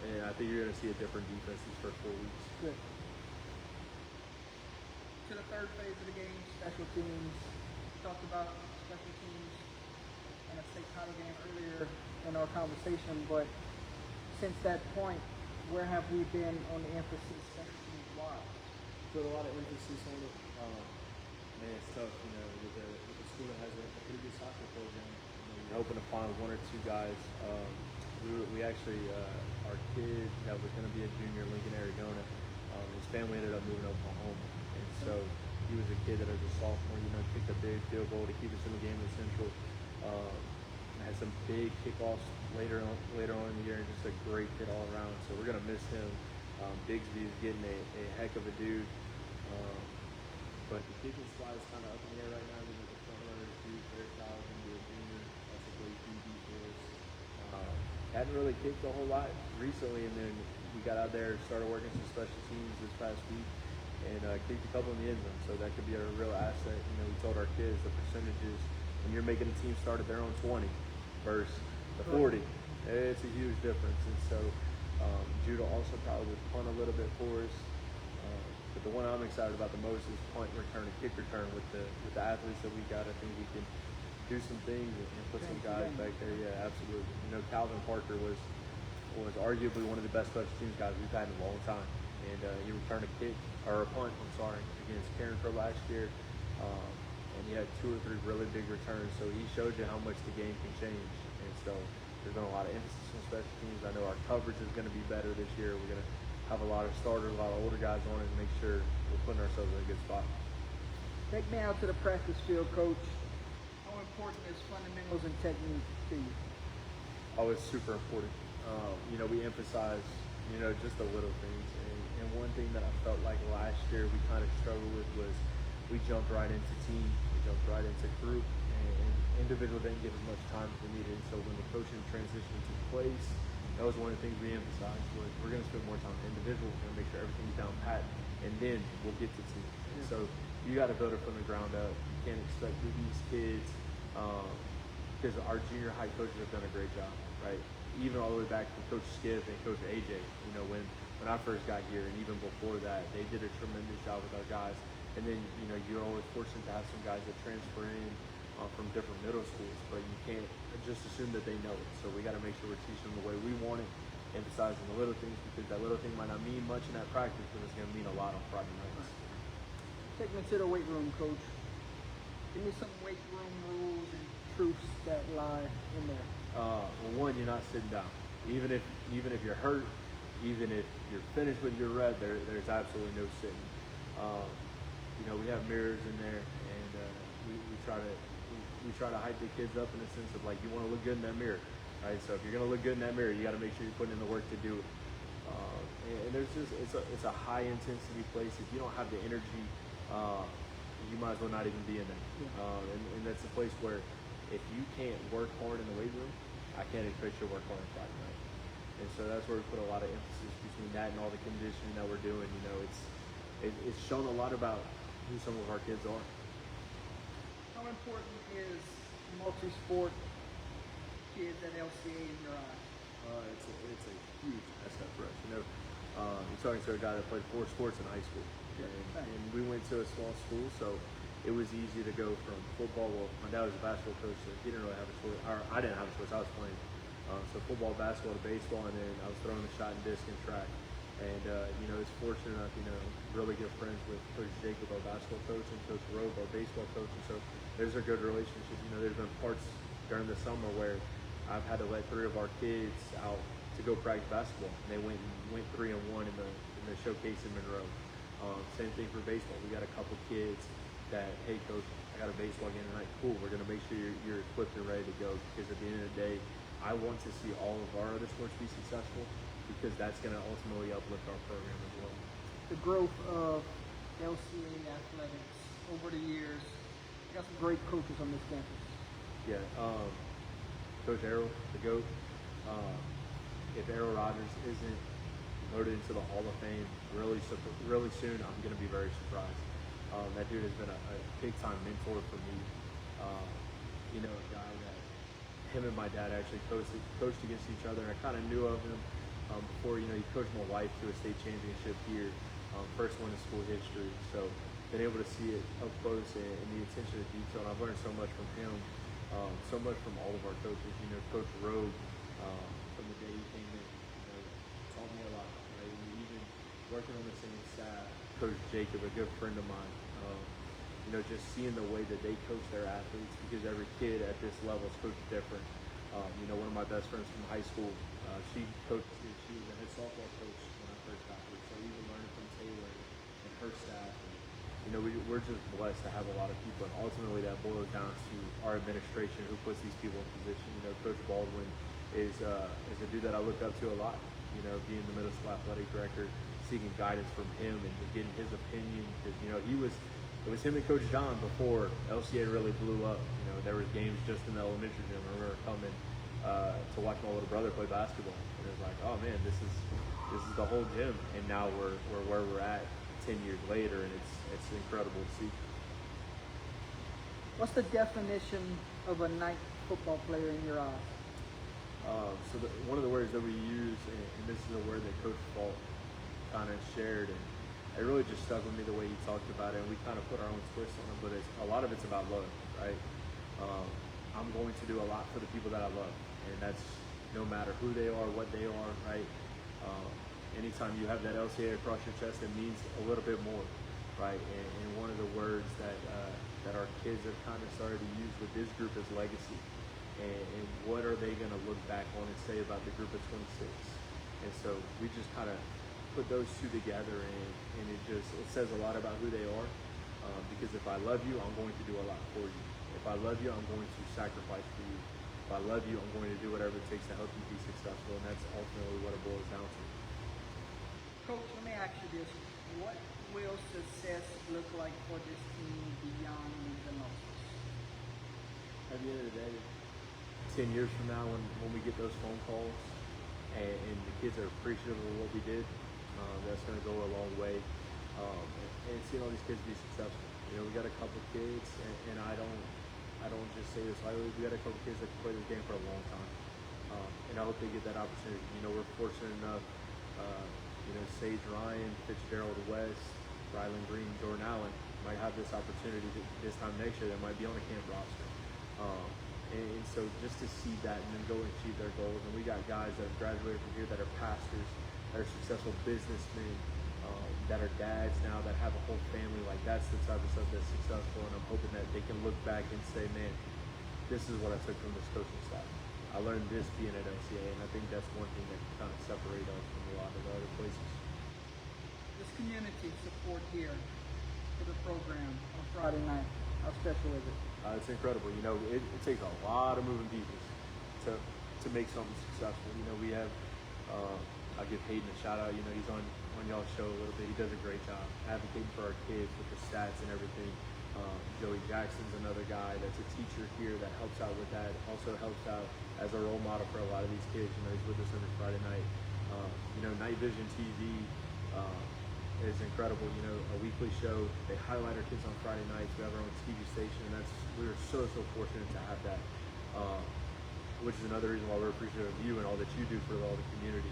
And I think you're going to see a different defense these first 4 weeks. Good. To the third phase of the game, special teams. We talked about special teams in a state title game earlier in our conversation, but since that point, where have we been on the emphasis special teams wise? Put a lot of emphasis on it. Man, it's tough, you know, with the school that has a pretty good soccer program. You know, you're hoping to find 1 or 2 guys. We actually, our kid that was going to be a junior in Lincoln, Arizona, his family ended up moving to Oklahoma. And so he was a kid that as a sophomore, you know, kicked a big field goal to keep us in the game in Central. Had some big kickoffs later on in the year, and just a great kid all around. So we're going to miss him. Bigsby is getting a heck of a dude. But the kicking spot is kind of up in the air right now. There's a front runner, dude, Fairchild, going to be a junior. That's a great DB for us. Hadn't really kicked a whole lot recently, and then we got out there and started working some special teams this past week, and kicked a couple in the end zone. So that could be a real asset. You know, we told our kids the percentages when you're making a team start at their own 20 versus the 40. It's a huge difference. And so Judah also probably would punt a little bit for us. But the one I'm excited about the most is punt return and kick return with the athletes that we got. I think we can do some things and put some guys back there. Yeah, absolutely. You know, Calvin Parker was arguably one of the best special teams guys we've had in a long time. And he returned a kick, or a punt, against Karen Crow last year. And he had 2 or 3 really big returns. So he showed you how much the game can change. And so there's been a lot of emphasis on special teams. I know our coverage is going to be better this year. We're going to have a lot of starters, a lot of older guys on it, and make sure we're putting ourselves in a good spot. Take me out to the practice field, Coach. How important is fundamentals and technique to you? Oh, it's super important. You know, we emphasize, you know, just the little things. And one thing that I felt like last year we kind of struggled with was we jumped right into team, we jumped right into group, and individual didn't get as much time as we needed. And so when the coaching transition took place, that was one of the things we emphasized was we're going to spend more time on individual. We're going to make sure everything's down pat, and then we'll get to team. And so you got to build it from the ground up. You can't expect these kids, because our junior high coaches have done a great job, right? Even all the way back to Coach Skip and Coach AJ. You know, when I first got here, and even before that, they did a tremendous job with our guys. And then, you know, you're always fortunate to have some guys that transfer in from different middle schools, but you can't just assume that they know it. So we got to make sure we're teaching them the way we want it, emphasizing the little things, because that little thing might not mean much in that practice, but it's going to mean a lot on Friday nights. Take me to the weight room, Coach. Give me some weight room rules and truths that lie in there. Well, one, you're not sitting down. Even if you're hurt, even if you're finished with your rep, there's absolutely no sitting. You know, we have mirrors in there, and we try to hype the kids up in the sense of, like, you want to look good in that mirror, right? So if you're going to look good in that mirror, you got to make sure you're putting in the work to do it. And there's just it's a high intensity place. If you don't have the energy, you might as well not even be in there. And that's a place where if you can't work hard in the weight room, I can't expect you to work hard on Friday night. And And so that's where we put a lot of emphasis between that and all the conditioning that we're doing. You know, it's shown a lot about who some of our kids are. How important is multi-sport kids at LCA in your eyes? It's a huge asset for us. You know, you're talking to a guy that played 4 sports in high school, and we went to a small school, so it was easy to go from football. Well, my dad was a basketball coach, so he didn't really have a choice. Or I didn't have a choice. I was playing. So football, basketball, to baseball, and then I was throwing the shot and disc and track. And you know, it's fortunate enough, you know, really good friends with Coach Jacob, our basketball coach, and Coach Robe, our baseball coach. And so there's a good relationship. You know, there's been parts during the summer where I've had to let 3 of our kids out to go practice basketball, and they went 3-1 in the showcase in Monroe. Same thing for baseball. We got a couple kids that, hey coach, I got a baseball game tonight. Cool, we're gonna make sure you're equipped and ready to go, because at the end of the day, I want to see all of our other sports be successful, because that's gonna ultimately uplift our program as well. The growth of LCA athletics over the years. You got some great coaches on this campus. Yeah, Coach Errol, the GOAT. If Errol Rogers isn't voted into the Hall of Fame really soon, I'm going to be very surprised. That dude has been a big-time mentor for me. You know, a guy that him and my dad actually coached against each other. I kind of knew of him before. You know, he coached my wife to a state championship here, first one in school history. So been able to see it up close and the attention to detail. And I've learned so much from him, so much from all of our coaches. You know, Coach Rogue, from the day he came in, you know, taught me a lot. Right? And even working on the same staff, Coach Jacob, a good friend of mine. You know, just seeing the way that they coach their athletes, because every kid at this level is coached different. You know, one of my best friends from high school, she was a head softball coach when I first got here. So even learning from Taylor and her staff, and, you know, we're just blessed to have a lot of people, and ultimately that boils down to our administration who puts these people in position. You know, Coach Baldwin is a dude that I look up to a lot. You know, being the middle school athletic director, seeking guidance from him and just getting his opinion, because you know it was him and Coach John before LCA really blew up. You know, there was games just in the elementary gym. I remember coming to watch my little brother play basketball, and it was like, oh man, this is the whole gym. And now we're where we're at 10 years later, and it's incredible to see. What's the definition of a night football player in your eyes? One of the words that we use, and this is a word that Coach Falk kind of shared, and it really just stuck with me the way he talked about it, and we kind of put our own twist on it, but a lot of it's about love, right? I'm going to do a lot for the people that I love, and that's no matter who they are, what they are, right? Anytime you have that LCA across your chest, it means a little bit more, right? And one of the words that our kids have kind of started to use with this group is legacy. And what are they going to look back on and say about the group of 26? And so we just kind of put those two together, and it says a lot about who they are. Because if I love you, I'm going to do a lot for you. If I love you, I'm going to sacrifice for you. If I love you, I'm going to do whatever it takes to help you be successful, and that's ultimately what it boils down to. Coach, let me ask you this. What will success look like for this team beyond the numbers? At the end of the day, 10 years from now, when we get those phone calls and the kids are appreciative of what we did, that's going to go a long way. And seeing all these kids be successful. You know, we got a couple kids, and I don't just say this lightly. We got a couple kids that can play this game for a long time, and I hope they get that opportunity. You know, we're fortunate enough. You know, Sage Ryan, Fitzgerald West, Rylan Green, Jordan Allen might have this opportunity this time next year. That might be on a camp roster. And so just to see that and then go and achieve their goals. And we got guys that have graduated from here that are pastors, that are successful businessmen, that are dads now, that have a whole family. Like, that's the type of stuff that's successful, and I'm hoping that they can look back and say, man, this is what I took from this coaching staff. I learned this being at LCA, and I think that's one thing that can kind of separate us from a lot of the other places. This community support here for the program on Friday night, how special is it? It's incredible. You know, it takes a lot of moving pieces to make something successful. You know, we have, I'll give Hayden a shout out. You know, he's on y'all's show a little bit. He does a great job advocating for our kids with the stats and everything. Joey Jackson's another guy that's a teacher here that helps out with that. Also helps out as a role model for a lot of these kids. You know, he's with us every Friday night. Night Vision TV is incredible. A weekly show. They highlight our kids on Friday nights. We have our own TV station, and we are so fortunate to have that. Which is another reason why we're appreciative of you and all that you do for all the community,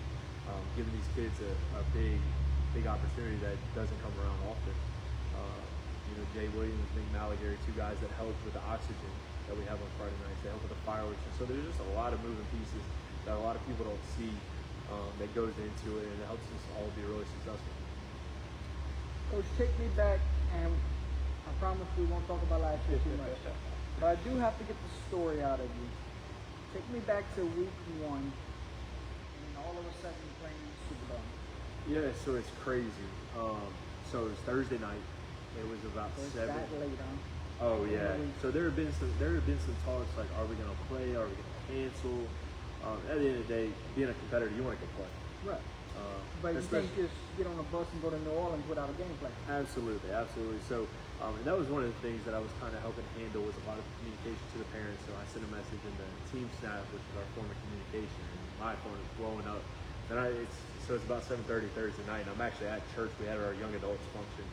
giving these kids a big opportunity that doesn't come around often. Jay Williams, Nick Malagary, two guys that help with the oxygen that we have on Friday nights. They help with the fireworks. And so there's just a lot of moving pieces that a lot of people don't see that goes into it, and it helps us all be really successful. Coach, take me back, and I promise we won't talk about last year too much, but I do have to get the story out of you. Take me back to week 1, and all of a sudden you're playing in the Superdome. Yeah, so it's crazy. So it was Thursday night. It was about So it's 7. that late, huh? Oh yeah. So there have been some talks like, are we gonna play? Are we gonna cancel? At the end of the day, being a competitor, you want to go play. Right. But you can't just get on a bus and go to New Orleans without a game plan. Absolutely. So, and that was one of the things that I was kind of helping handle, was a lot of communication to the parents. So I sent a message in the team snap, which is our form of communication, and my phone is blowing up. And it's about 7:30 Thursday night, and I'm actually at church. We had our young adults function.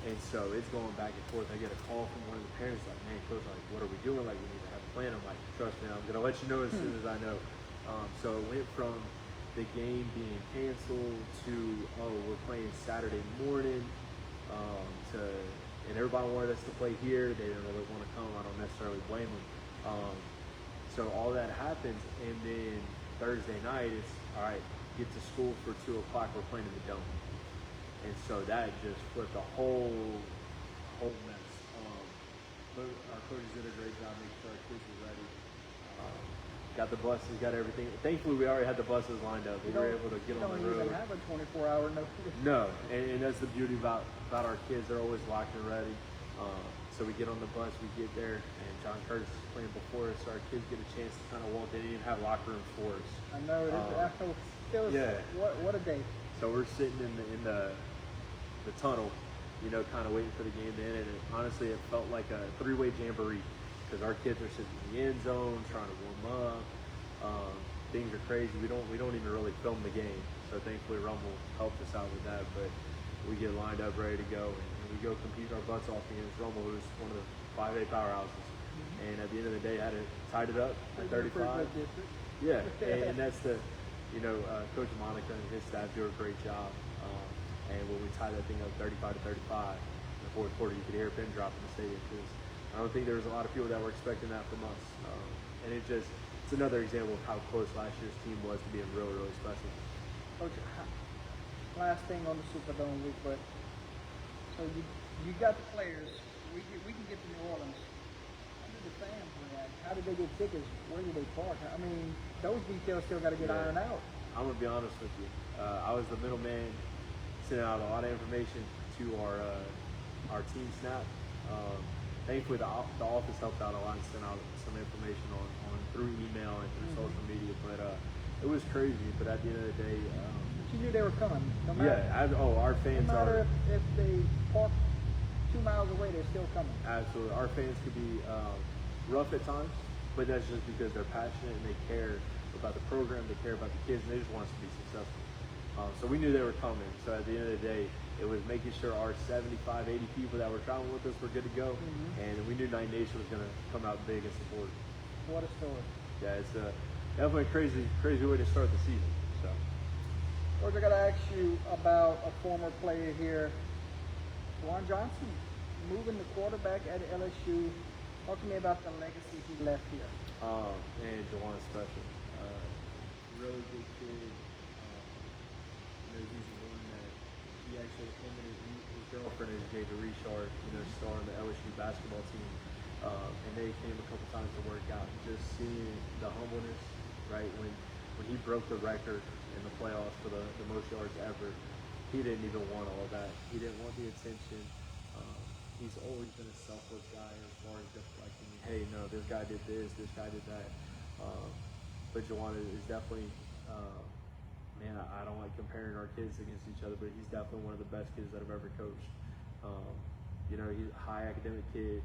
And so it's going back and forth. I get a call from one of the parents like, man, coach, like, what are we doing? Like, we need to have a plan. I'm like, trust me, I'm going to let you know as soon as I know. So it went from the game being canceled to, we're playing Saturday morning, and everybody wanted us to play here. They didn't really want to come. I don't necessarily blame them. So all that happens, and then Thursday night, it's, all right, get to school for 2 o'clock, we're playing in the dome. And so that just flipped a whole mess. But our coaches did a great job making sure our kids were ready. Got the buses, got everything. Thankfully, we already had the buses lined up. We were able to get on the road. You don't even have a 24-hour notice. No, and that's the beauty about our kids. They're always locked and ready. So we get on the bus, we get there, and John Curtis is playing before us, so our kids get a chance to kind of walk in. They didn't have locker rooms for us. I know. What a day. So we're sitting in the tunnel, kind of waiting for the game to end, and honestly, it felt like a 3-way jamboree, because our kids are sitting in the end zone trying to warm up. Things are crazy. We don't even really film the game, so thankfully Rumble helped us out with that. But we get lined up, ready to go, and we go compete our butts off against Rumble, who's one of the 5A powerhouses. And at the end of the day, had to tied it up at 35. Yeah, and that's Coach Monica and his staff do a great job. And when we tied that thing up 35 to 35 in the fourth quarter, you could hear a pin drop in the stadium, because I don't think there was a lot of people that were expecting that from us. And it's another example of how close last year's team was to being really, really special. Coach, last thing on the Superdome week, but so you got the players. We can get to New Orleans. How did the fans react? How did they get tickets? Where did they park? I mean, those details still got to get ironed out. I'm gonna be honest with you. I was the middleman, sending out a lot of information to our team snap. Thankfully, the office helped out a lot and sent out some information on through email and through social media. But it was crazy. But at the end of the day, but you knew they were coming. No matter, our fans no matter are. if they park 2 miles away, they're still coming. Absolutely, our fans could be rough at times, but that's just because they're passionate and they care about the program, they care about the kids, and they just want us to be successful. So we knew they were coming. So at the end of the day, it was making sure our 75, 80 people that were traveling with us were good to go. And we knew Night Nation was going to come out big and support. What a story. Yeah, it's definitely a crazy way to start the season. So, Coach, I got to ask you about a former player here, Juwan Johnson, moving the quarterback at LSU. Talk to me about the legacy he left here. Man, Juwan's special. Really good kid. He's one that he actually, him and his girlfriend is Jada Richard, star on the LSU basketball team. And they came a couple times to work out. Just seeing the humbleness, right? When he broke the record in the playoffs for the most yards ever, he didn't even want all that. He didn't want the attention. He's always been a selfless guy as far as just like, hey, no, this guy did this guy did that. But Juwan is definitely, man, I don't like comparing our kids against each other, but he's definitely one of the best kids that I've ever coached. He's a high academic kid,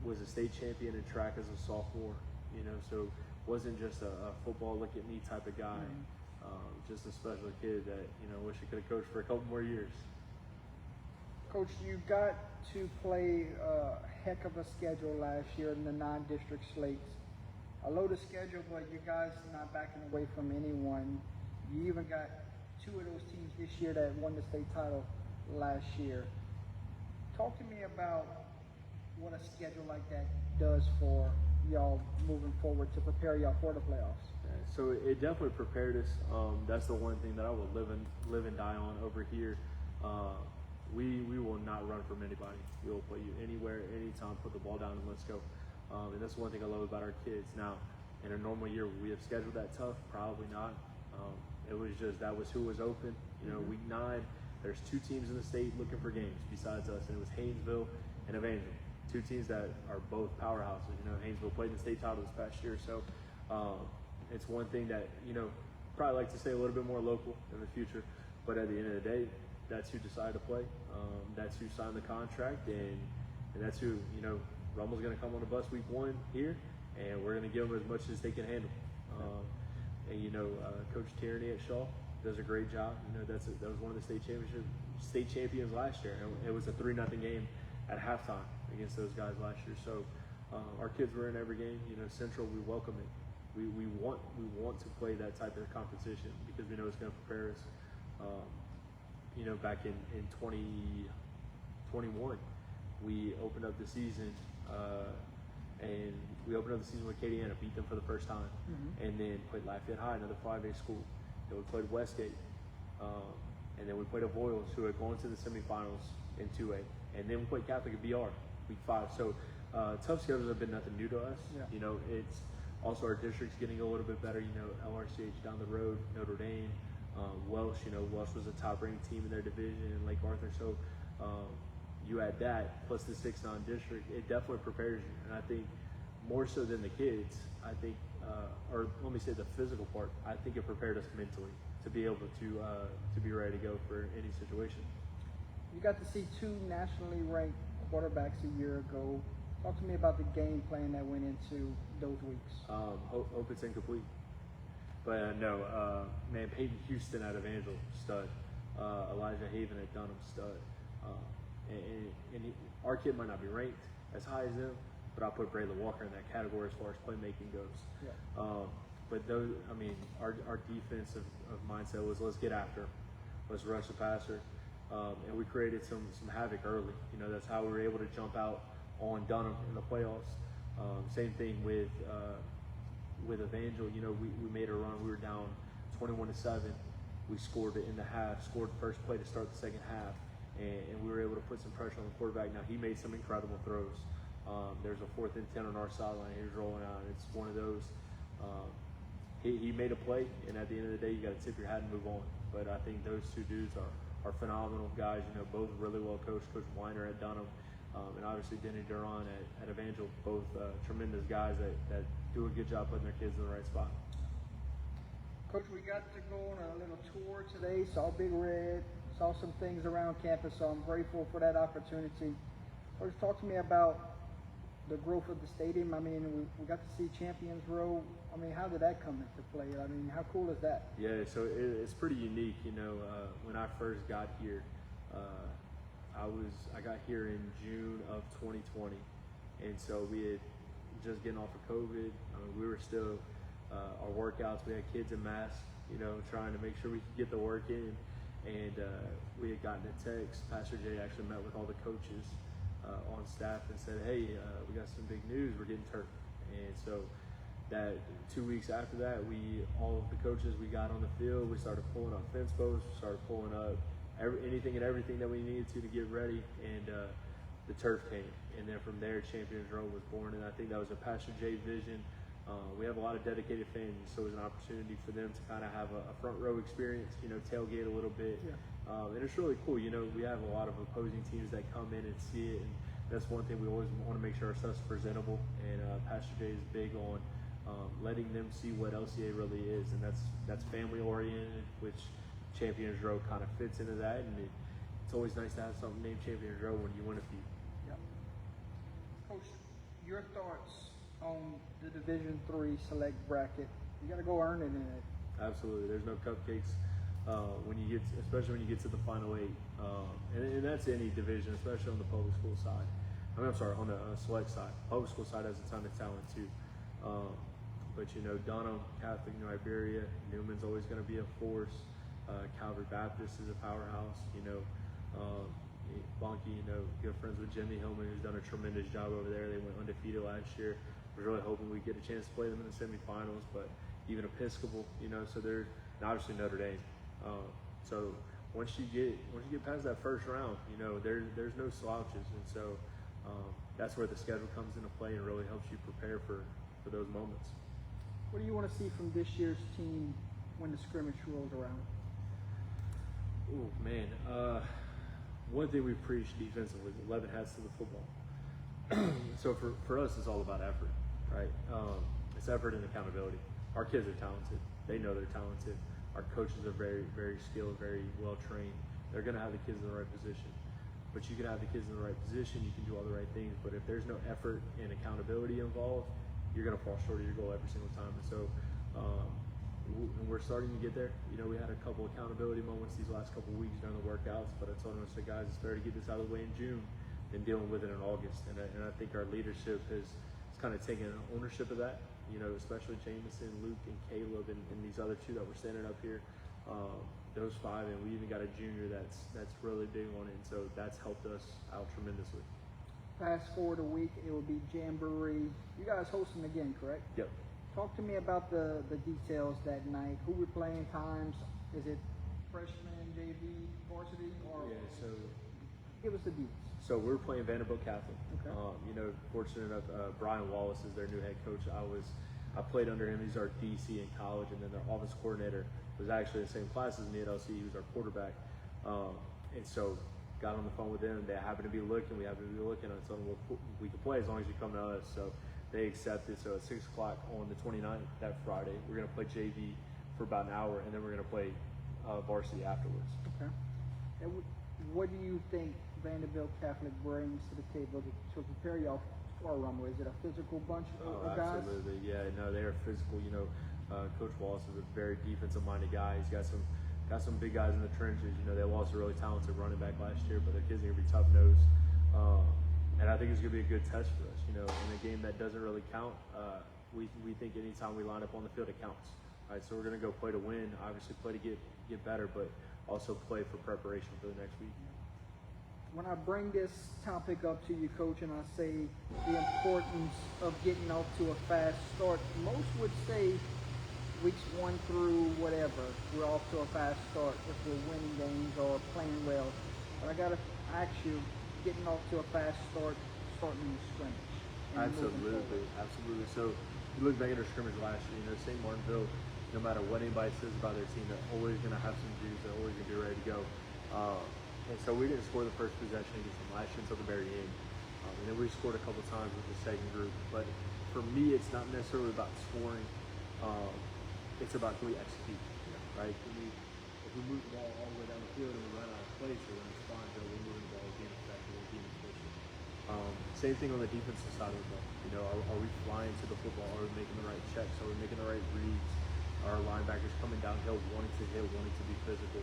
was a state champion in track as a sophomore, so wasn't just a football look at me type of guy. Just a special kid that, you know, wish I could have coached for a couple more years. Coach, you got to play a heck of a schedule last year in the non-district slates. A loaded schedule, but you guys not backing away from anyone. You even got 2 of those teams this year that won the state title last year. Talk to me about what a schedule like that does for y'all moving forward to prepare y'all for the playoffs. So it definitely prepared us. That's the one thing that I will live and die on over here. We will not run from anybody. We will play you anywhere, anytime, put the ball down and let's go. And that's one thing I love about our kids. Now, in a normal year, would we have scheduled that tough? Probably not. It was just, that was who was open. You know, week 9, there's 2 teams in the state looking for games besides us, and it was Haynesville and Evangel. 2 teams that are both powerhouses. You know, Haynesville played in the state title this past year, so it's one thing that, you know, probably like to say a little bit more local in the future, but at the end of the day, that's who decided to play. That's who signed the contract, and that's who, you know, Rummel's going to come on the bus week 1 here, and we're going to give them as much as they can handle. And you know, Coach Tierney at Shaw does a great job. You know, that was one of the state champions last year. And it was a 3-0 game at halftime against those guys last year. So our kids were in every game. You know, Central, we welcome it. We want to play that type of competition because we know it's going to prepare us. You know, back in 2021, we opened up the season. And we opened up the season with Acadiana, beat them for the first time, and then played Lafayette High, another 5A school. Then we played Westgate, and then we played Avoyles, who had gone to the semifinals in 2A, and then we played Catholic at BR, week 5. So tough schedules have been nothing new to us. Yeah. You know, it's also our district's getting a little bit better. You know, LRCH down the road, Notre Dame, Welsh. You know, Welsh was a top-ranked team in their division in Lake Arthur. So you add that plus the 6 non-district, it definitely prepares you. And I think more so than the kids, I think, or let me say the physical part, I think it prepared us mentally to be able to be ready to go for any situation. You got to see 2 nationally ranked quarterbacks a year ago. Talk to me about the game plan that went into those weeks. Hope it's incomplete. But no, man, Peyton Houston at Evangel, stud. Elijah Haven at Dunham, stud. Our kid might not be ranked as high as them, but I'll put Braylon Walker in that category as far as playmaking goes. Yeah. But those, I mean, our defensive mindset was let's get after him, let's rush the passer, and we created some havoc early. You know, that's how we were able to jump out on Dunham in the playoffs. Same thing with Evangel. You know, we made a run. We were down 21-7. We scored it in the half. Scored the first play to start the second half. And we were able to put some pressure on the quarterback. Now, he made some incredible throws. There's a 4th and 10 on our sideline. He was rolling out. It's one of those. He made a play, and at the end of the day, you got to tip your hat and move on. But I think those 2 dudes are phenomenal guys. You know, both really well coached. Coach Weiner at Dunham, and obviously Denny Duran at Evangel. Both tremendous guys that do a good job putting their kids in the right spot. Coach, we got to go on a little tour today. Saw Big Red. Saw some things around campus, so I'm grateful for that opportunity. Coach, talk to me about the growth of the stadium. I mean, we got to see Champions Row. I mean, how did that come into play? I mean, how cool is that? Yeah, so it's pretty unique. You know, when I first got here, I got here in June of 2020, and so we had just getting off of COVID. We were still our workouts. We had kids in masks, you know, trying to make sure we could get the work in. And we had gotten a text. Pastor Jay actually met with all the coaches on staff and said, hey, we got some big news. We're getting turf. And so that 2 weeks after that, all of the coaches, we got on the field. We started pulling up fence posts. We started pulling up anything and everything that we needed to get ready. And the turf came. And then from there, Champions Row was born. And I think that was a Pastor Jay vision. We have a lot of dedicated fans, so it was an opportunity for them to kind of have a front row experience, you know, tailgate a little bit. Yeah. And it's really cool. You know, we have a lot of opposing teams that come in and see it, and that's one thing we always want to make sure our stuff's presentable. And Pastor Jay is big on letting them see what LCA really is, and that's family oriented, which Champions Row kind of fits into that. And it's always nice to have something named Champions Row when you win a few. Yeah. Coach, your thoughts on the Division III select bracket. You got to go earn it in it. Absolutely. There's no cupcakes when you get, especially when you get to the final 8, and that's any division, especially on the public school side. I'm sorry, on the select side. Public school side has a ton of talent too. But you know, Dunham, Catholic, New Iberia, Newman's always going to be a force. Calvary Baptist is a powerhouse. You know, Bonky, you know, good friends with Jimmy Hillman, who's done a tremendous job over there. They went undefeated last year. We're really hoping we get a chance to play them in the semifinals, but even Episcopal, you know, so they're, and obviously Notre Dame. So once you get past that first round, you know, there's no slouches, and so that's where the schedule comes into play and really helps you prepare for those moments. What do you want to see from this year's team when the scrimmage rolls around? Oh man, one thing we preach defensively is 11 hats to the football. So for us, it's all about effort, right? It's effort and accountability. Our kids are talented. They know they're talented. Our coaches are very, very skilled, very well trained. They're going to have the kids in the right position. But you can have the kids in the right position, you can do all the right things, but if there's no effort and accountability involved, you're going to fall short of your goal every single time. And so and we're starting to get there. You know, we had a couple accountability moments these last couple of weeks during the workouts, but I told them, I said, guys, it's better to get this out of the way in June than dealing with it in August. And I think our leadership has kind of taken ownership of that, you know, especially Jameson, Luke, and Caleb, and these other 2 that were standing up here. Those 5, and we even got a junior that's really big on it, and so that's helped us out tremendously. Fast forward a week, it will be Jamboree. You guys hosting again, correct? Yep. Talk to me about the details that night. Who we're playing, times. Is it freshman, JV, varsity, or? Yeah, so give us the details. So we're playing Vanderbilt Catholic. Okay. You know, fortunate enough, Brian Wallace is their new head coach. I played under him. He's our DC in college, and then their offense coordinator was actually in the same class as me at LCA. He was our quarterback. And so got on the phone with them. They happened to be looking. We happened to be looking. I told them we can play as long as you come to us. So they accepted. So at 6 o'clock on the 29th, that Friday, we're going to play JV for about an hour, and then we're going to play varsity afterwards. Okay. And what do you think Vanderbilt Catholic brings to the table to prepare y'all for a runway? Is it a physical bunch of guys? Absolutely. Yeah, no, they are physical. You know, Coach Wallace is a very defensive-minded guy. He's got some big guys in the trenches. You know, they lost a really talented running back last year, but their kids are going to be tough-nosed. And I think it's going to be a good test for us. You know, in a game that doesn't really count, we think anytime we line up on the field, it counts. All right, so we're going to go play to win, obviously play to get better, but also play for preparation for the next week. When I bring this topic up to you, Coach, and I say the importance of getting off to a fast start, most would say weeks 1 through whatever, we're off to a fast start if we're winning games or playing well. But I got to ask you, getting off to a fast start, starting in the scrimmage. Absolutely. So you look back at our scrimmage last year, you know, St. Martinville, no matter what anybody says about their team, they're always going to have some juice, they're always going to be ready to go. And so we didn't score the first possession against them last year until the very end. And then we scored a couple times with the second group. But for me, it's not necessarily about scoring. It's about can we execute, right? If we move the ball all the way down the field and we run out of place, or when it's fine, we're moving the ball, being effective, being efficient. Same thing on the defensive side of the ball. You know, are we flying to the football? Are we making the right checks? Are we making the right reads? Are our linebackers coming downhill, wanting to hit, wanting to be physical?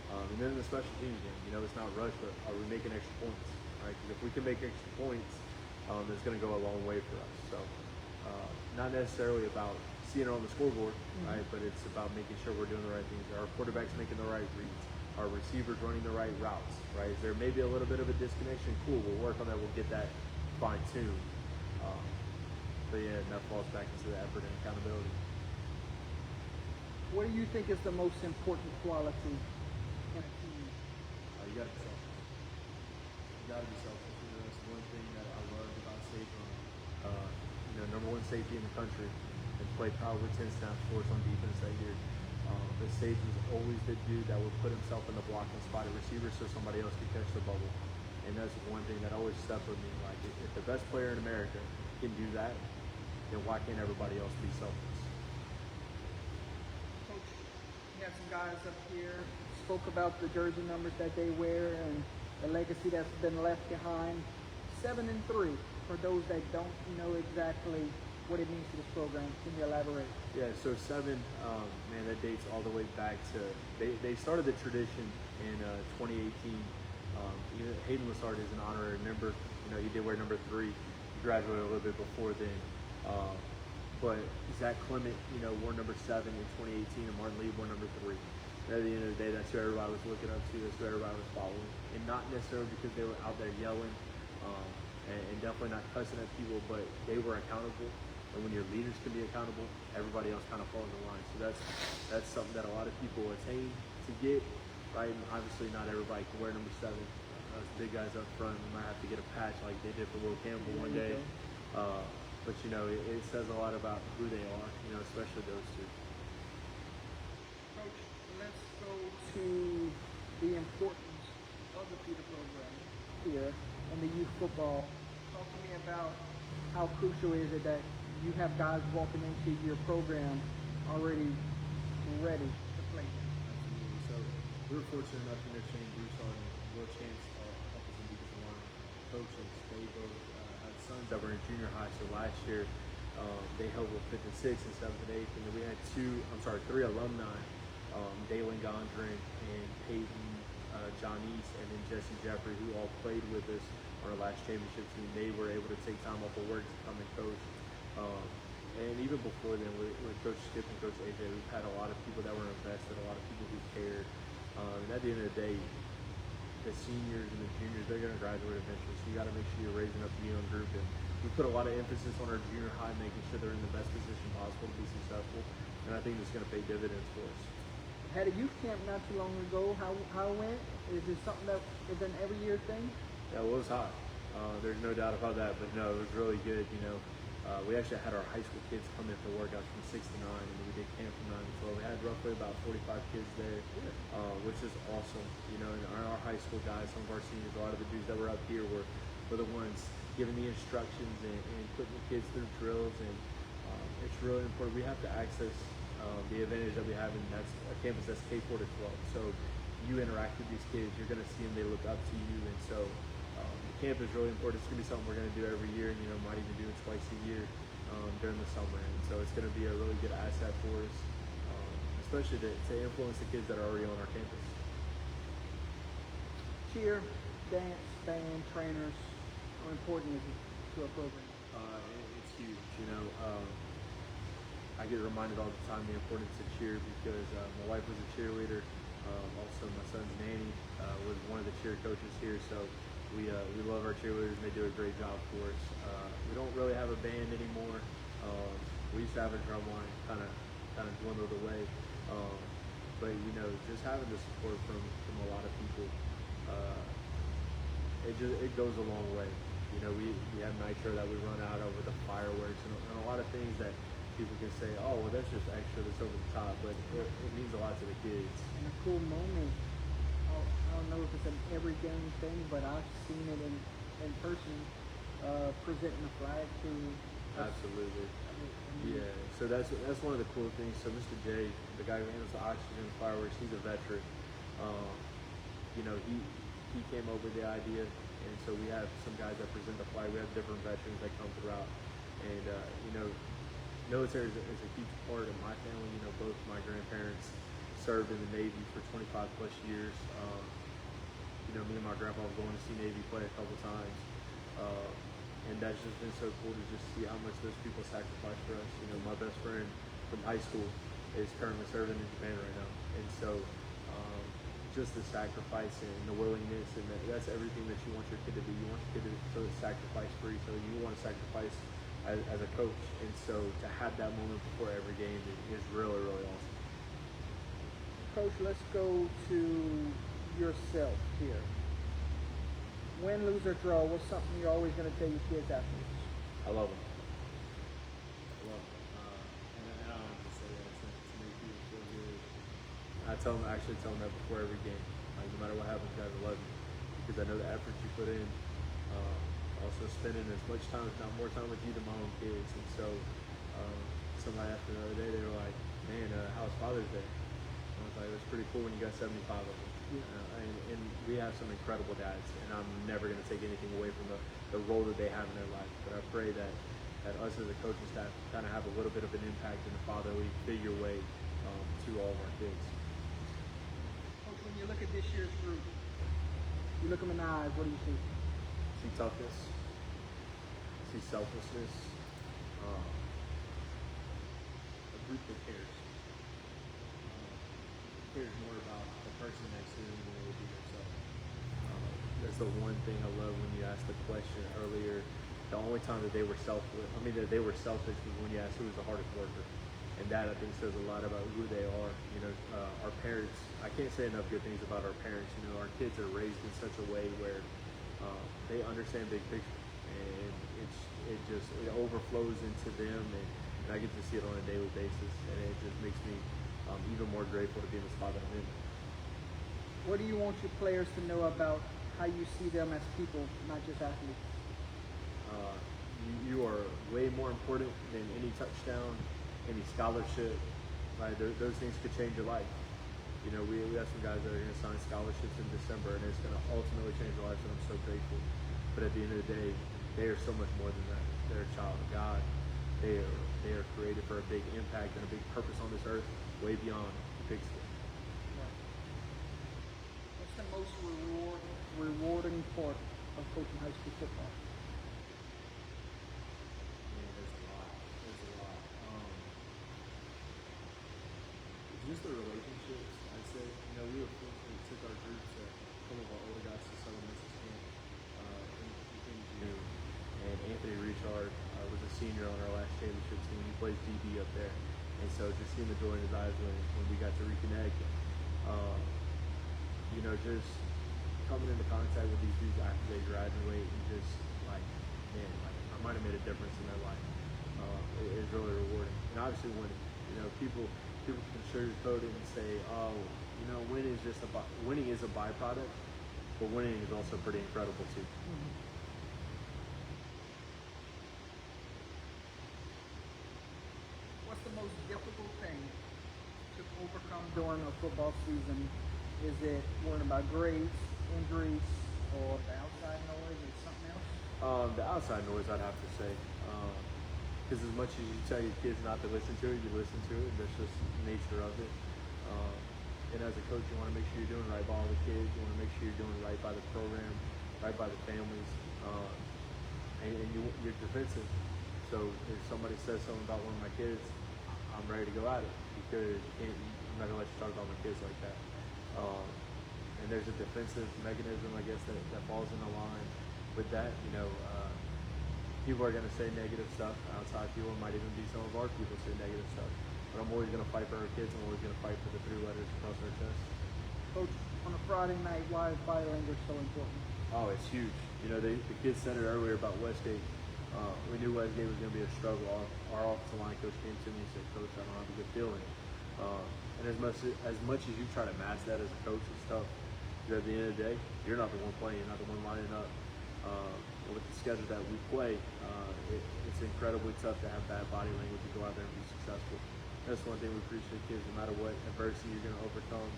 And then in the special teams game, you know, it's not rush, but are we making extra points? Right? Because if we can make extra points, it's going to go a long way for us. So, not necessarily about seeing it on the scoreboard, right? But it's about making sure we're doing the right things. Are our quarterbacks making the right reads? Are receivers running the right routes? Right? Is there maybe a little bit of a disconnection? Cool, we'll work on that. We'll get that fine-tuned. But yeah, and that falls back into the effort and accountability. What do you think is the most important quality in a team? You got to be selfish. You got to be selfish. You know, that's one thing that I learned about safety. You know, number 1 safety in the country, and played probably 10 snaps for us on defense that year. The safety is always the dude that would put himself in the blocking spot at receiver so somebody else can catch the bubble. And that's one thing that always stuck with me. Like, if the best player in America can do that, then why can't everybody else be selfless? Coach, you have some guys up here, spoke about the jersey numbers that they wear and the legacy that's been left behind. 7-3, for those that don't know exactly what it means to this program. Can you elaborate? Yeah, so 7, man, that dates all the way back to, they started the tradition in 2018. Even Hayden Lassard is an honorary member. You know, he did wear number 3. He graduated a little bit before then. But Zach Clement, you know, wore number 7 in 2018, and Martin Lee wore number 3. And at the end of the day, that's who everybody was looking up to. That's who everybody was following. And not necessarily because they were out there yelling and definitely not cussing at people, but they were accountable. And when your leaders can be accountable, everybody else kind of falls in line. So that's something that a lot of people attain to get, right? And obviously not everybody can wear number 7. Those big guys up front, we might have to get a patch like they did for Will Campbell one day. But you know, it says a lot about who they are, you know, especially those two. Coach, let's go to the importance of the feeder program here and the youth football. Talk to me about how crucial is it that you have guys walking into your program already ready to play. Absolutely. So we were fortunate enough to interchange Bruce on Will Chance, Office and Defensive line coaches. They both had sons that were in junior high. So last year they held with 5th and 6th and 7th and 8th, and then we had 3 alumni, Dalen Gondrin and Peyton John East, and then Jesse Jeffrey, who all played with us on our last championship team. They were able to take time off of work to come and coach. And even before then, with Coach Skip and Coach AJ, we've had a lot of people that were invested, a lot of people who cared. And at the end of the day, the seniors and the juniors, they're going to graduate eventually. So you got to make sure you're raising up the young group. And we put a lot of emphasis on our junior high, making sure they're in the best position possible to be successful. And I think it's going to pay dividends for us. Had a youth camp not too long ago. How it went? Is it something that is an every year thing? Yeah, well, it was hot. There's no doubt about that. But no, it was really good. You know, we actually had our high school kids come in for workouts from 6 to 9, and we did camp from 9 to 12. We had roughly about 45 kids there, which is awesome. You know, and our high school guys, some of our seniors, a lot of the dudes that were up here were the ones giving the instructions and putting the kids through drills. And it's really important. We have to access the advantage that we have, and that's a campus that's K-4 to 12. So you interact with these kids, you're going to see them, they look up to you, and so the camp is really important. It's going to be something we're going to do every year, and you know, might even do it twice a year during the summer. And so it's going to be a really good asset for us, especially to influence the kids that are already on our campus. Cheer, dance, band, trainers, how important is it to a program? It's huge. You know, I get reminded all the time the importance of cheer because my wife was a cheerleader. Also, my son's nanny was one of the cheer coaches here. So we love our cheerleaders, and they do a great job for us. We don't really have a band anymore. We used to have a drum line, kind of dwindled away. But you know, just having the support from a lot of people, it goes a long way. You know, we have Nitro that we run out over the fireworks and a lot of things that people can say, oh, well, that's just extra, that's over the top, but it means a lot to the kids. And a cool moment. I don't know if it's an every game thing, but I've seen it in person, presenting the flag to. Absolutely. Yeah. So that's one of the cool things. So Mr. J, the guy who handles the oxygen and fireworks, he's a veteran. You know, he came up with the idea, and so we have some guys that present the flag. We have different veterans that come throughout, and you know, military is a huge part of my family. You know, both my grandparents served in the Navy for 25 plus years. You know, me and my grandpa were going to see Navy play a couple times. And that's just been so cool to just see how much those people sacrifice for us. You know, my best friend from high school is currently serving in Japan right now. And so just the sacrifice and the willingness, and that's everything that you want your kid to be. You want your kid to sort of sacrifice for each other. You want to sacrifice as a coach. And so to have that moment before every game is really, really awesome. Coach, let's go to yourself here. Win, lose, or draw, what's something you're always going to tell your kids afterwards? I love them. I love them. And I don't have to say that to make people feel good. I actually tell them that before every game. Like, no matter what happens, guys, I love you. Because I know the effort you put in. Also spending as much time, if not more time with you than my own kids. And so somebody asked me the other day, they were like, man, how was Father's Day? I was like, it was pretty cool when you got 75 of them. And we have some incredible dads, and I'm never going to take anything away from the role that they have in their life. But I pray that that us as a coaching staff kind of have a little bit of an impact in a fatherly figure way to all of our kids. Coach, when you look at this year's group, you look them in the eyes, what do you see? See toughness, see selflessness, a group that cares. Cares more about the person next to them than they do themselves. That's the one thing I love when you asked the question earlier. The only time that they were that they were selfish was when you asked who was the hardest worker. And that, I think, says a lot about who they are. You know, our parents, I can't say enough good things about our parents. You know, our kids are raised in such a way where they understand big picture. And it overflows into them. And I get to see it on a daily basis. And it just makes me even more grateful to be in the spot that I'm in. What do you want your players to know about how you see them as people, not just athletes? You are way more important than any touchdown, any scholarship. Right? Those things could change your life. You know, we have some guys that are going to sign scholarships in December, and it's going to ultimately change their lives, and I'm so grateful. But at the end of the day, they are so much more than that. They're a child of God. They are created for a big impact and a big purpose on this earth, way beyond the big scale. What's the most rewarding part of coaching high school football? There's a lot. It's just the relationships, I'd say. You know, we were fortunate, took our group to some of our older guys to Southern Mississippi in June. And Anthony Richard was a senior on our last championship team. He plays DB up there. And so just seeing the joy in his eyes when we got to reconnect, you know, just coming into contact with these dudes after they graduate and just like, man, like I might have made a difference in their life. It's really rewarding. And obviously winning, you know, people can sugarcoat it and say, oh, you know, winning is a byproduct, but winning is also pretty incredible too. Mm-hmm. What's the most difficult thing to overcome during a football season? Is it worrying about grades, injuries, or the outside noise, or something else? The outside noise, I'd have to say. Because as much as you tell your kids not to listen to it, you listen to it. That's just the nature of it. And as a coach, you want to make sure you're doing right by all the kids. You want to make sure you're doing right by the program, right by the families. And you're defensive. So if somebody says something about one of my kids, I'm ready to go at it. Because I'm not going to let you talk about my kids like that. And there's a defensive mechanism, I guess, that falls in the line with that. You know, people are going to say negative stuff. Outside people, might even be some of our people say negative stuff. But I'm always going to fight for our kids. I'm always going to fight for the 3 letters across our chest. Coach, on a Friday night, why is body language so important? Oh, it's huge. You know, the kids said it earlier about Westgate. We knew Westgate was going to be a struggle. Our offensive line coach came to me and said, Coach, I don't have a good feeling. And as much as you try to match that as a coach, it's tough. Because at the end of the day, you're not the one playing, you're not the one lining up. With the schedule that we play, it's incredibly tough to have bad body language to go out there and be successful. That's one thing we preach to the kids, no matter what adversity you're going to overcome.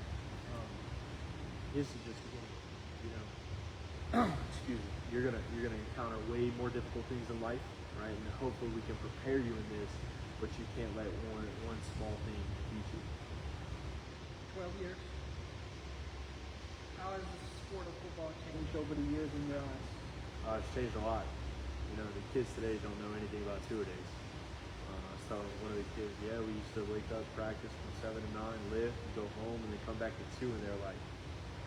This is just a game, you know. Excuse me. You're gonna encounter way more difficult things in life, right? And hopefully we can prepare you in this, but you can't let one small thing beat you. 12 years. How has the sport of football changed over the years in your eyes? It's changed a lot. You know, the kids today don't know anything about two-a-days. So one of the kids, we used to wake up, practice from 7 to 9, lift, go home, and then come back at 2, and they're like,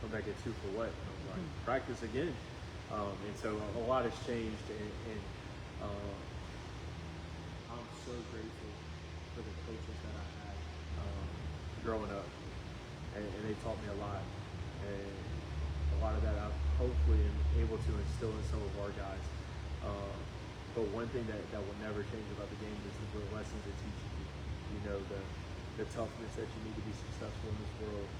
come back at 2 for what? And I was like, practice again. And so a lot has changed, and I'm so grateful for the coaches that I had growing up, and they taught me a lot, and a lot of that I hopefully am able to instill in some of our guys. But one thing that will never change about the game is the lessons it teaches you. You know, the toughness that you need to be successful in this world.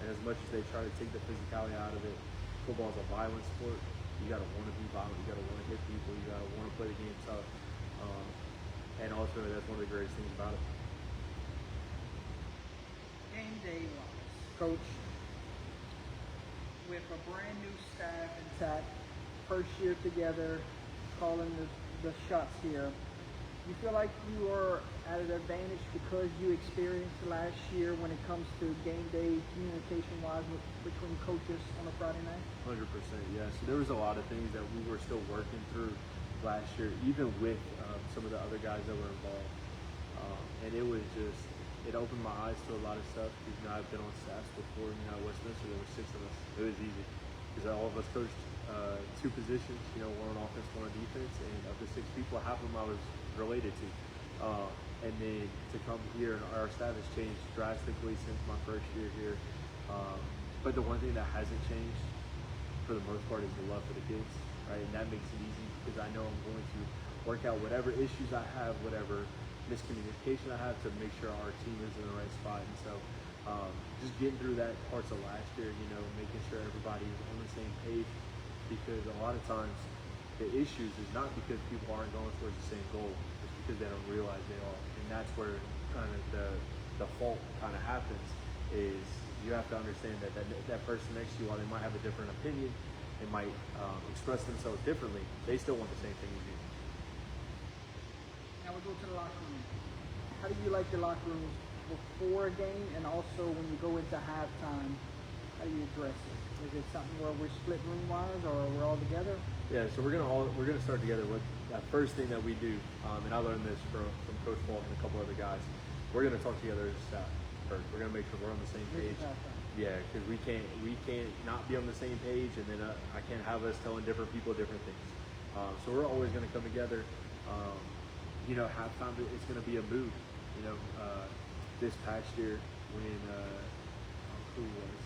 And as much as they try to take the physicality out of it, football is a violent sport. You got to want to be violent. You got to want to hit people. You got to want to play the game tough. And ultimately, that's one of the greatest things about it. Game day wise, Coach, with a brand new staff intact, first year together, calling the the shots here. You feel like you are at an advantage because you experienced last year when it comes to game day communication-wise between coaches on a Friday night? 100%, yes. There was a lot of things that we were still working through last year, even with some of the other guys that were involved. And it was just, it opened my eyes to a lot of stuff. Because, I've been on staffs before. At Westminster, there were 6 of us. It was easy because all of us coached 2 positions. One on offense, one on defense, and of the 6 people, half of them I was related to. And then to come here, and our staff has changed drastically since my first year here. But the one thing that hasn't changed, for the most part, is the love for the kids, right? And that makes it easy because I know I'm going to work out whatever issues I have, whatever miscommunication I have, to make sure our team is in the right spot. And so just getting through that parts of last year, making sure everybody is on the same page, because a lot of times the issues is not because people aren't going towards the same goal, it's because they don't realize they are. And that's where kind of the fault kind of happens, is you have to understand that person next to you, while they might have a different opinion, they might express themselves differently, they still want the same thing as you. Now we go to the locker room. How do you like the locker room before a game, and also when you go into halftime, how do you address it? Is it something where we're split room-wise, or we're all together? Yeah, so we're gonna start together. With that first thing that we do, and I learned this from Coach Paul and a couple other guys. We're gonna talk together as a staff first. We're gonna make sure we're on the same page. Yeah, because we can't not be on the same page, and then I can't have us telling different people different things. So we're always gonna come together. Halftime, it's gonna be a mood. This past year when who was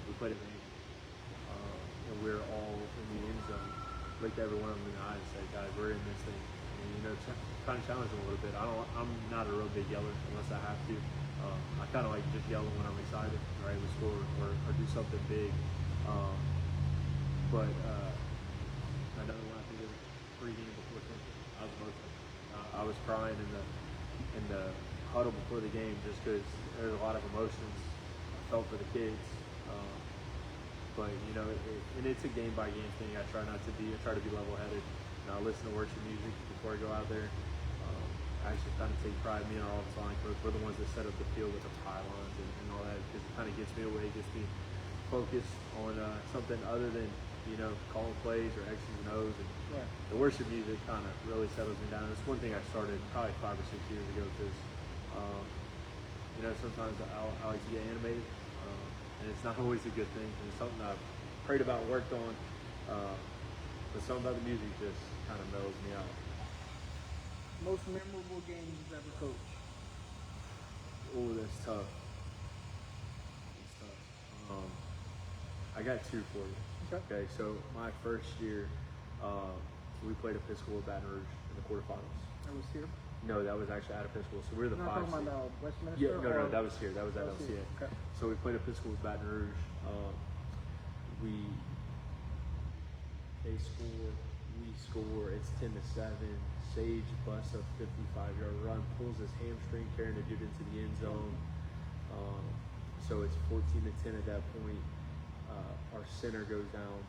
we played a game, and we're all in the end zone. Looked at every one of them in the eye and said, "Guys, we're in this thing." And kind of challenge them a little bit. I'm not a real big yeller unless I have to. I kind of like just yelling when I'm excited, right? We score or do something big. But I know when I think of pregame before something, I was emotional. I was crying in the huddle before the game, just because there's a lot of emotions I felt for the kids. But and it's a game by game thing. I try to be level headed. I listen to worship music before I go out there. I actually kind of take pride in me and our offensive line coach. We're the ones that set up the field with the pylons and all that, because it kind of gets me away, gets me focused on something other than calling plays or X's and O's. And right. The worship music kind of really settles me down. It's one thing I started probably 5 or 6 years ago, because sometimes I like to get animated, and it's not always a good thing. And it's something I've prayed about, worked on, but something about the music just kind of mellows me out. Most memorable game you've ever coached? Oh, that's tough. I got 2 for you. Okay, so my first year, we played Episcopal Baton Rouge in the quarterfinals. That was here? No, that was actually at Episcopal. So we were the 5 seed. About Westminster? Yeah, no, that was here. That was at LCA. Okay. So we played Episcopal Baton Rouge. They score, we score. It's 10-7. Sage busts a 55-yard run, pulls his hamstring, carrying the dude into the end zone. So it's 14-10 at that point. Our center goes down,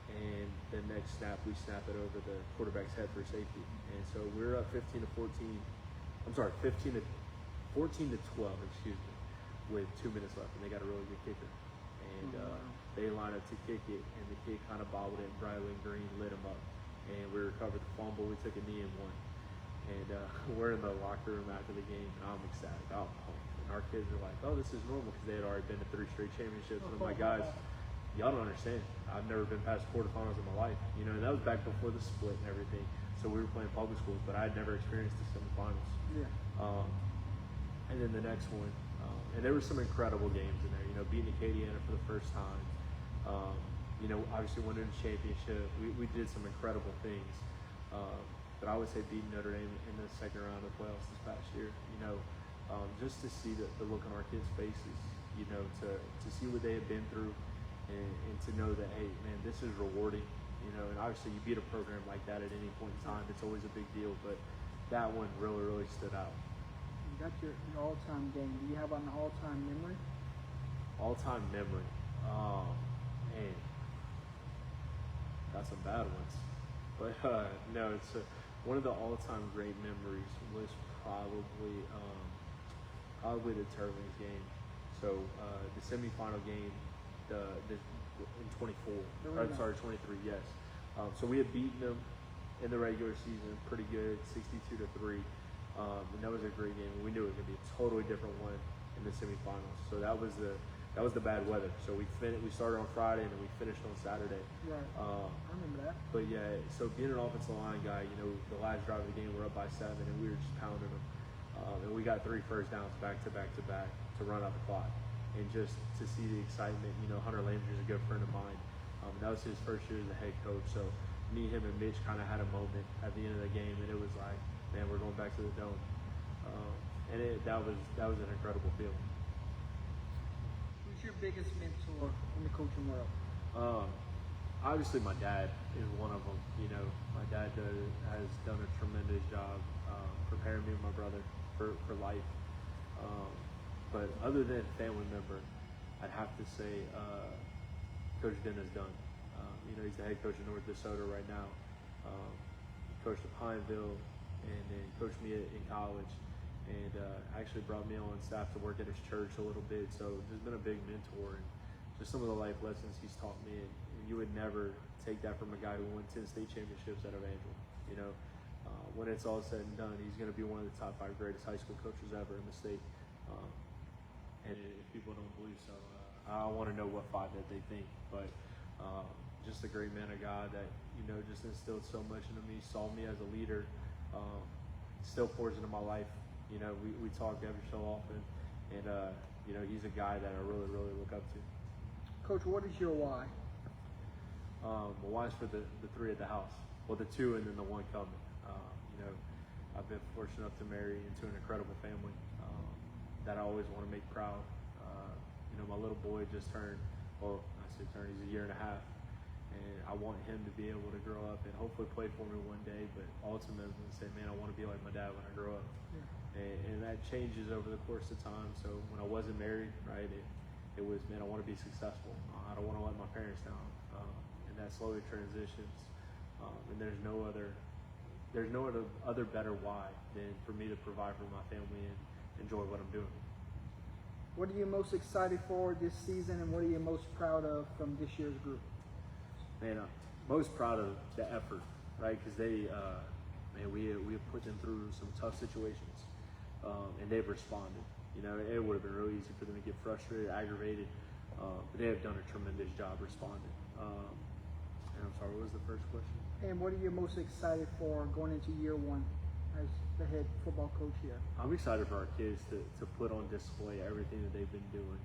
and the next snap we snap it over the quarterback's head for safety. And so we're up 14-12, excuse me, with 2 minutes left, and they got a really good kicker. And they line up to kick it, and the kid kind of bobbled it, and Bradley Green lit him up. And we recovered the fumble, we took a knee and won. And we're in the locker room after the game, and I'm ecstatic, I'm pumped. And our kids are like, "Oh, this is normal," because they had already been to 3 straight championships. And I'm like, "Guys, y'all don't understand. I've never been past quarterfinals in my life." And that was back before the split and everything. So we were playing public schools, but I had never experienced the semifinals. Yeah. And then the next one, and there were some incredible games in there. Beating Acadiana for the first time. Obviously winning the championship. We did some incredible things. But I would say beating Notre Dame in the second round of playoffs this past year. Just to see the look on our kids' faces. To see what they had been through, and to know that, hey, man, this is rewarding. And obviously you beat a program like that at any point in time, it's always a big deal. But that one really, really stood out. You got your all-time game. Do you have an all-time memory? All-time memory. Oh, man. Got some bad ones. But no, it's one of the all-time great memories was probably the Turtles game. So the semifinal game, in 24. Or, sorry, 23. Yes. So we had beaten them in the regular season, pretty good, 62-3. And that was a great game. We knew it was gonna be a totally different one in the semifinals. So that was the bad weather. So we started on Friday and then we finished on Saturday. Right. I remember that. But yeah, so being an offensive line guy, the last drive of the game, we're up by 7 and we were just pounding them. And we got 3 first downs back to back to run out the clock. And just to see the excitement, Hunter Landry's a good friend of mine. That was his first year as a head coach. So me, him, and Mitch kind of had a moment at the end of the game, and it was like, man, we're going back to the dome. And that was an incredible feeling. Who's your biggest mentor in the coaching world? Obviously, my dad is one of them. My dad has done a tremendous job preparing me and my brother for life. But other than family member, I'd have to say Coach Dennis Dunn. He's the head coach of North Minnesota right now. He coached at Pineville and then coached me in college, and actually brought me on staff to work at his church a little bit. So he's been a big mentor, and just some of the life lessons he's taught me. And you would never take that from a guy who won 10 state championships at Evangel. When it's all said and done, he's going to be one of the top 5 greatest high school coaches ever in the state. And if people don't believe so, I want to know what 5 that they think. But just a great man of God that just instilled so much into me, saw me as a leader, still pours into my life. We talk every so often, and he's a guy that I really, really look up to. Coach, what is your why? My why's for the 3 at the house. Well, the 2 and then the 1 coming. I've been fortunate enough to marry into an incredible family that I always want to make proud. My little boy just turned, he's a year and a half. And I want him to be able to grow up and hopefully play for me one day, but ultimately say, man, I want to be like my dad when I grow up. Yeah. And that changes over the course of time. So when I wasn't married, right, it was, man, I want to be successful. I don't want to let my parents down. And that slowly transitions. And there's no other better why than for me to provide for my family and enjoy what I'm doing. What are you most excited for this season, and what are you most proud of from this year's group? Man, I'm most proud of the effort, right? Because we have put them through some tough situations, and they've responded. It would have been really easy for them to get frustrated, aggravated, but they have done a tremendous job responding. And I'm sorry, what was the first question? And what are you most excited for going into year 1 as the head football coach here? I'm excited for our kids to put on display everything that they've been doing.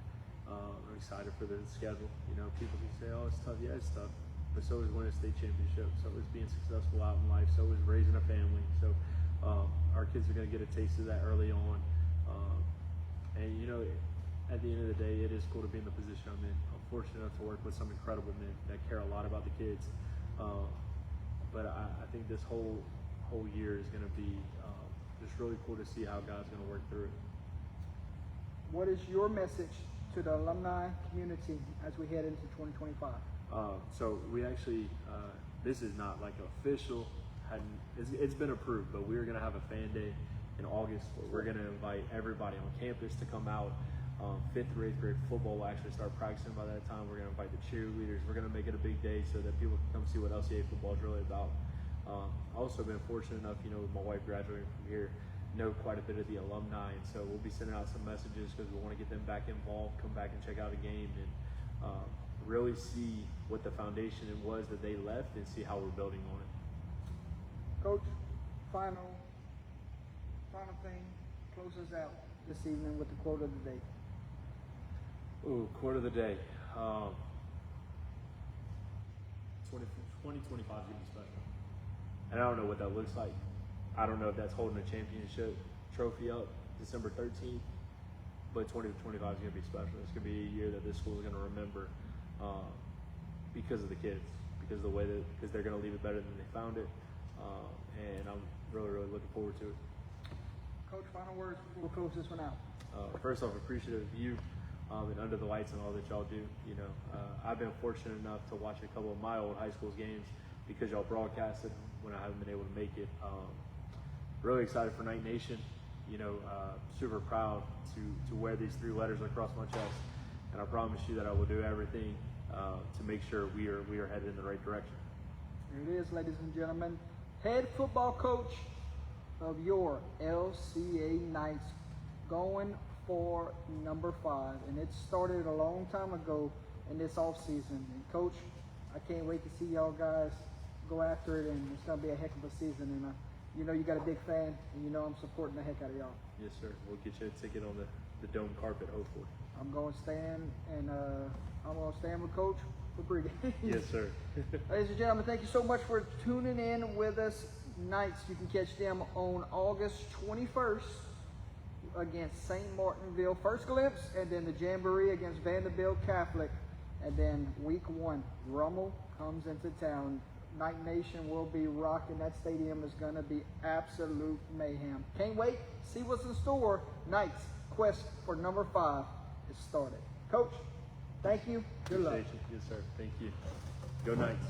I'm excited for the schedule. People can say, oh, it's tough. Yeah, it's tough. But so is winning a state championship. So is being successful out in life. So is raising a family. So our kids are going to get a taste of that early on. And at the end of the day, it is cool to be in the position I'm in. I'm fortunate enough to work with some incredible men that care a lot about the kids. But I think this whole year is going to be just really cool to see how God's going to work through it. What is your message to the alumni community as we head into 2025? So we actually, this is not like official, it's been approved, but we're going to have a fan day in August where we're going to invite everybody on campus to come out. 5th or 8th grade football will actually start practicing by that time. We're going to invite the cheerleaders. We're going to make it a big day so that people can come see what LCA football is really about. Also been fortunate enough, with my wife graduating from here, know quite a bit of the alumni, and so we'll be sending out some messages because we want to get them back involved, come back and check out a game, and really see what the foundation it was that they left and see how we're building on it. Coach, final thing, close us out this evening with the quote of the day. Ooh, quote of the day. 2025 is going to be special. And I don't know what that looks like. I don't know if that's holding a championship trophy up December 13th, but 2025 is going to be special. It's going to be a year that this school is going to remember because of the kids, because they're going to leave it better than they found it. And I'm really, really looking forward to it. Coach, final words before we close this one out. First off, appreciative of you and Under the Lights and all that y'all do. I've been fortunate enough to watch a couple of my old high school games because y'all broadcasted when I haven't been able to make it. Really excited for Night Nation. You know, super proud to wear these 3 letters across my chest, and I promise you that I will do everything to make sure we are headed in the right direction. Here it is, ladies and gentlemen. Head football coach of your LCA Knights, going for number 5, and it started a long time ago in this off season. And Coach, I can't wait to see y'all guys go after it, and it's gonna be a heck of a season. And you know you got a big fan, and you know I'm supporting the heck out of y'all. Yes, sir. We'll get you a ticket on the dome carpet, hopefully. I'm going to stand, and I'm going to stand with Coach for pregame. Yes, sir. Ladies and gentlemen, thank you so much for tuning in with us. Knights, you can catch them on August 21st against St. Martinville, first glimpse, and then the Jamboree against Vanderbilt Catholic, and then week 1, Rummel comes into town. Night Nation will be rocking. That stadium is going to be absolute mayhem. Can't wait. See what's in store. Knights quest for number 5 is started. Coach, thank you. Good luck. Appreciate you. Yes, sir. Thank you. Go Knights.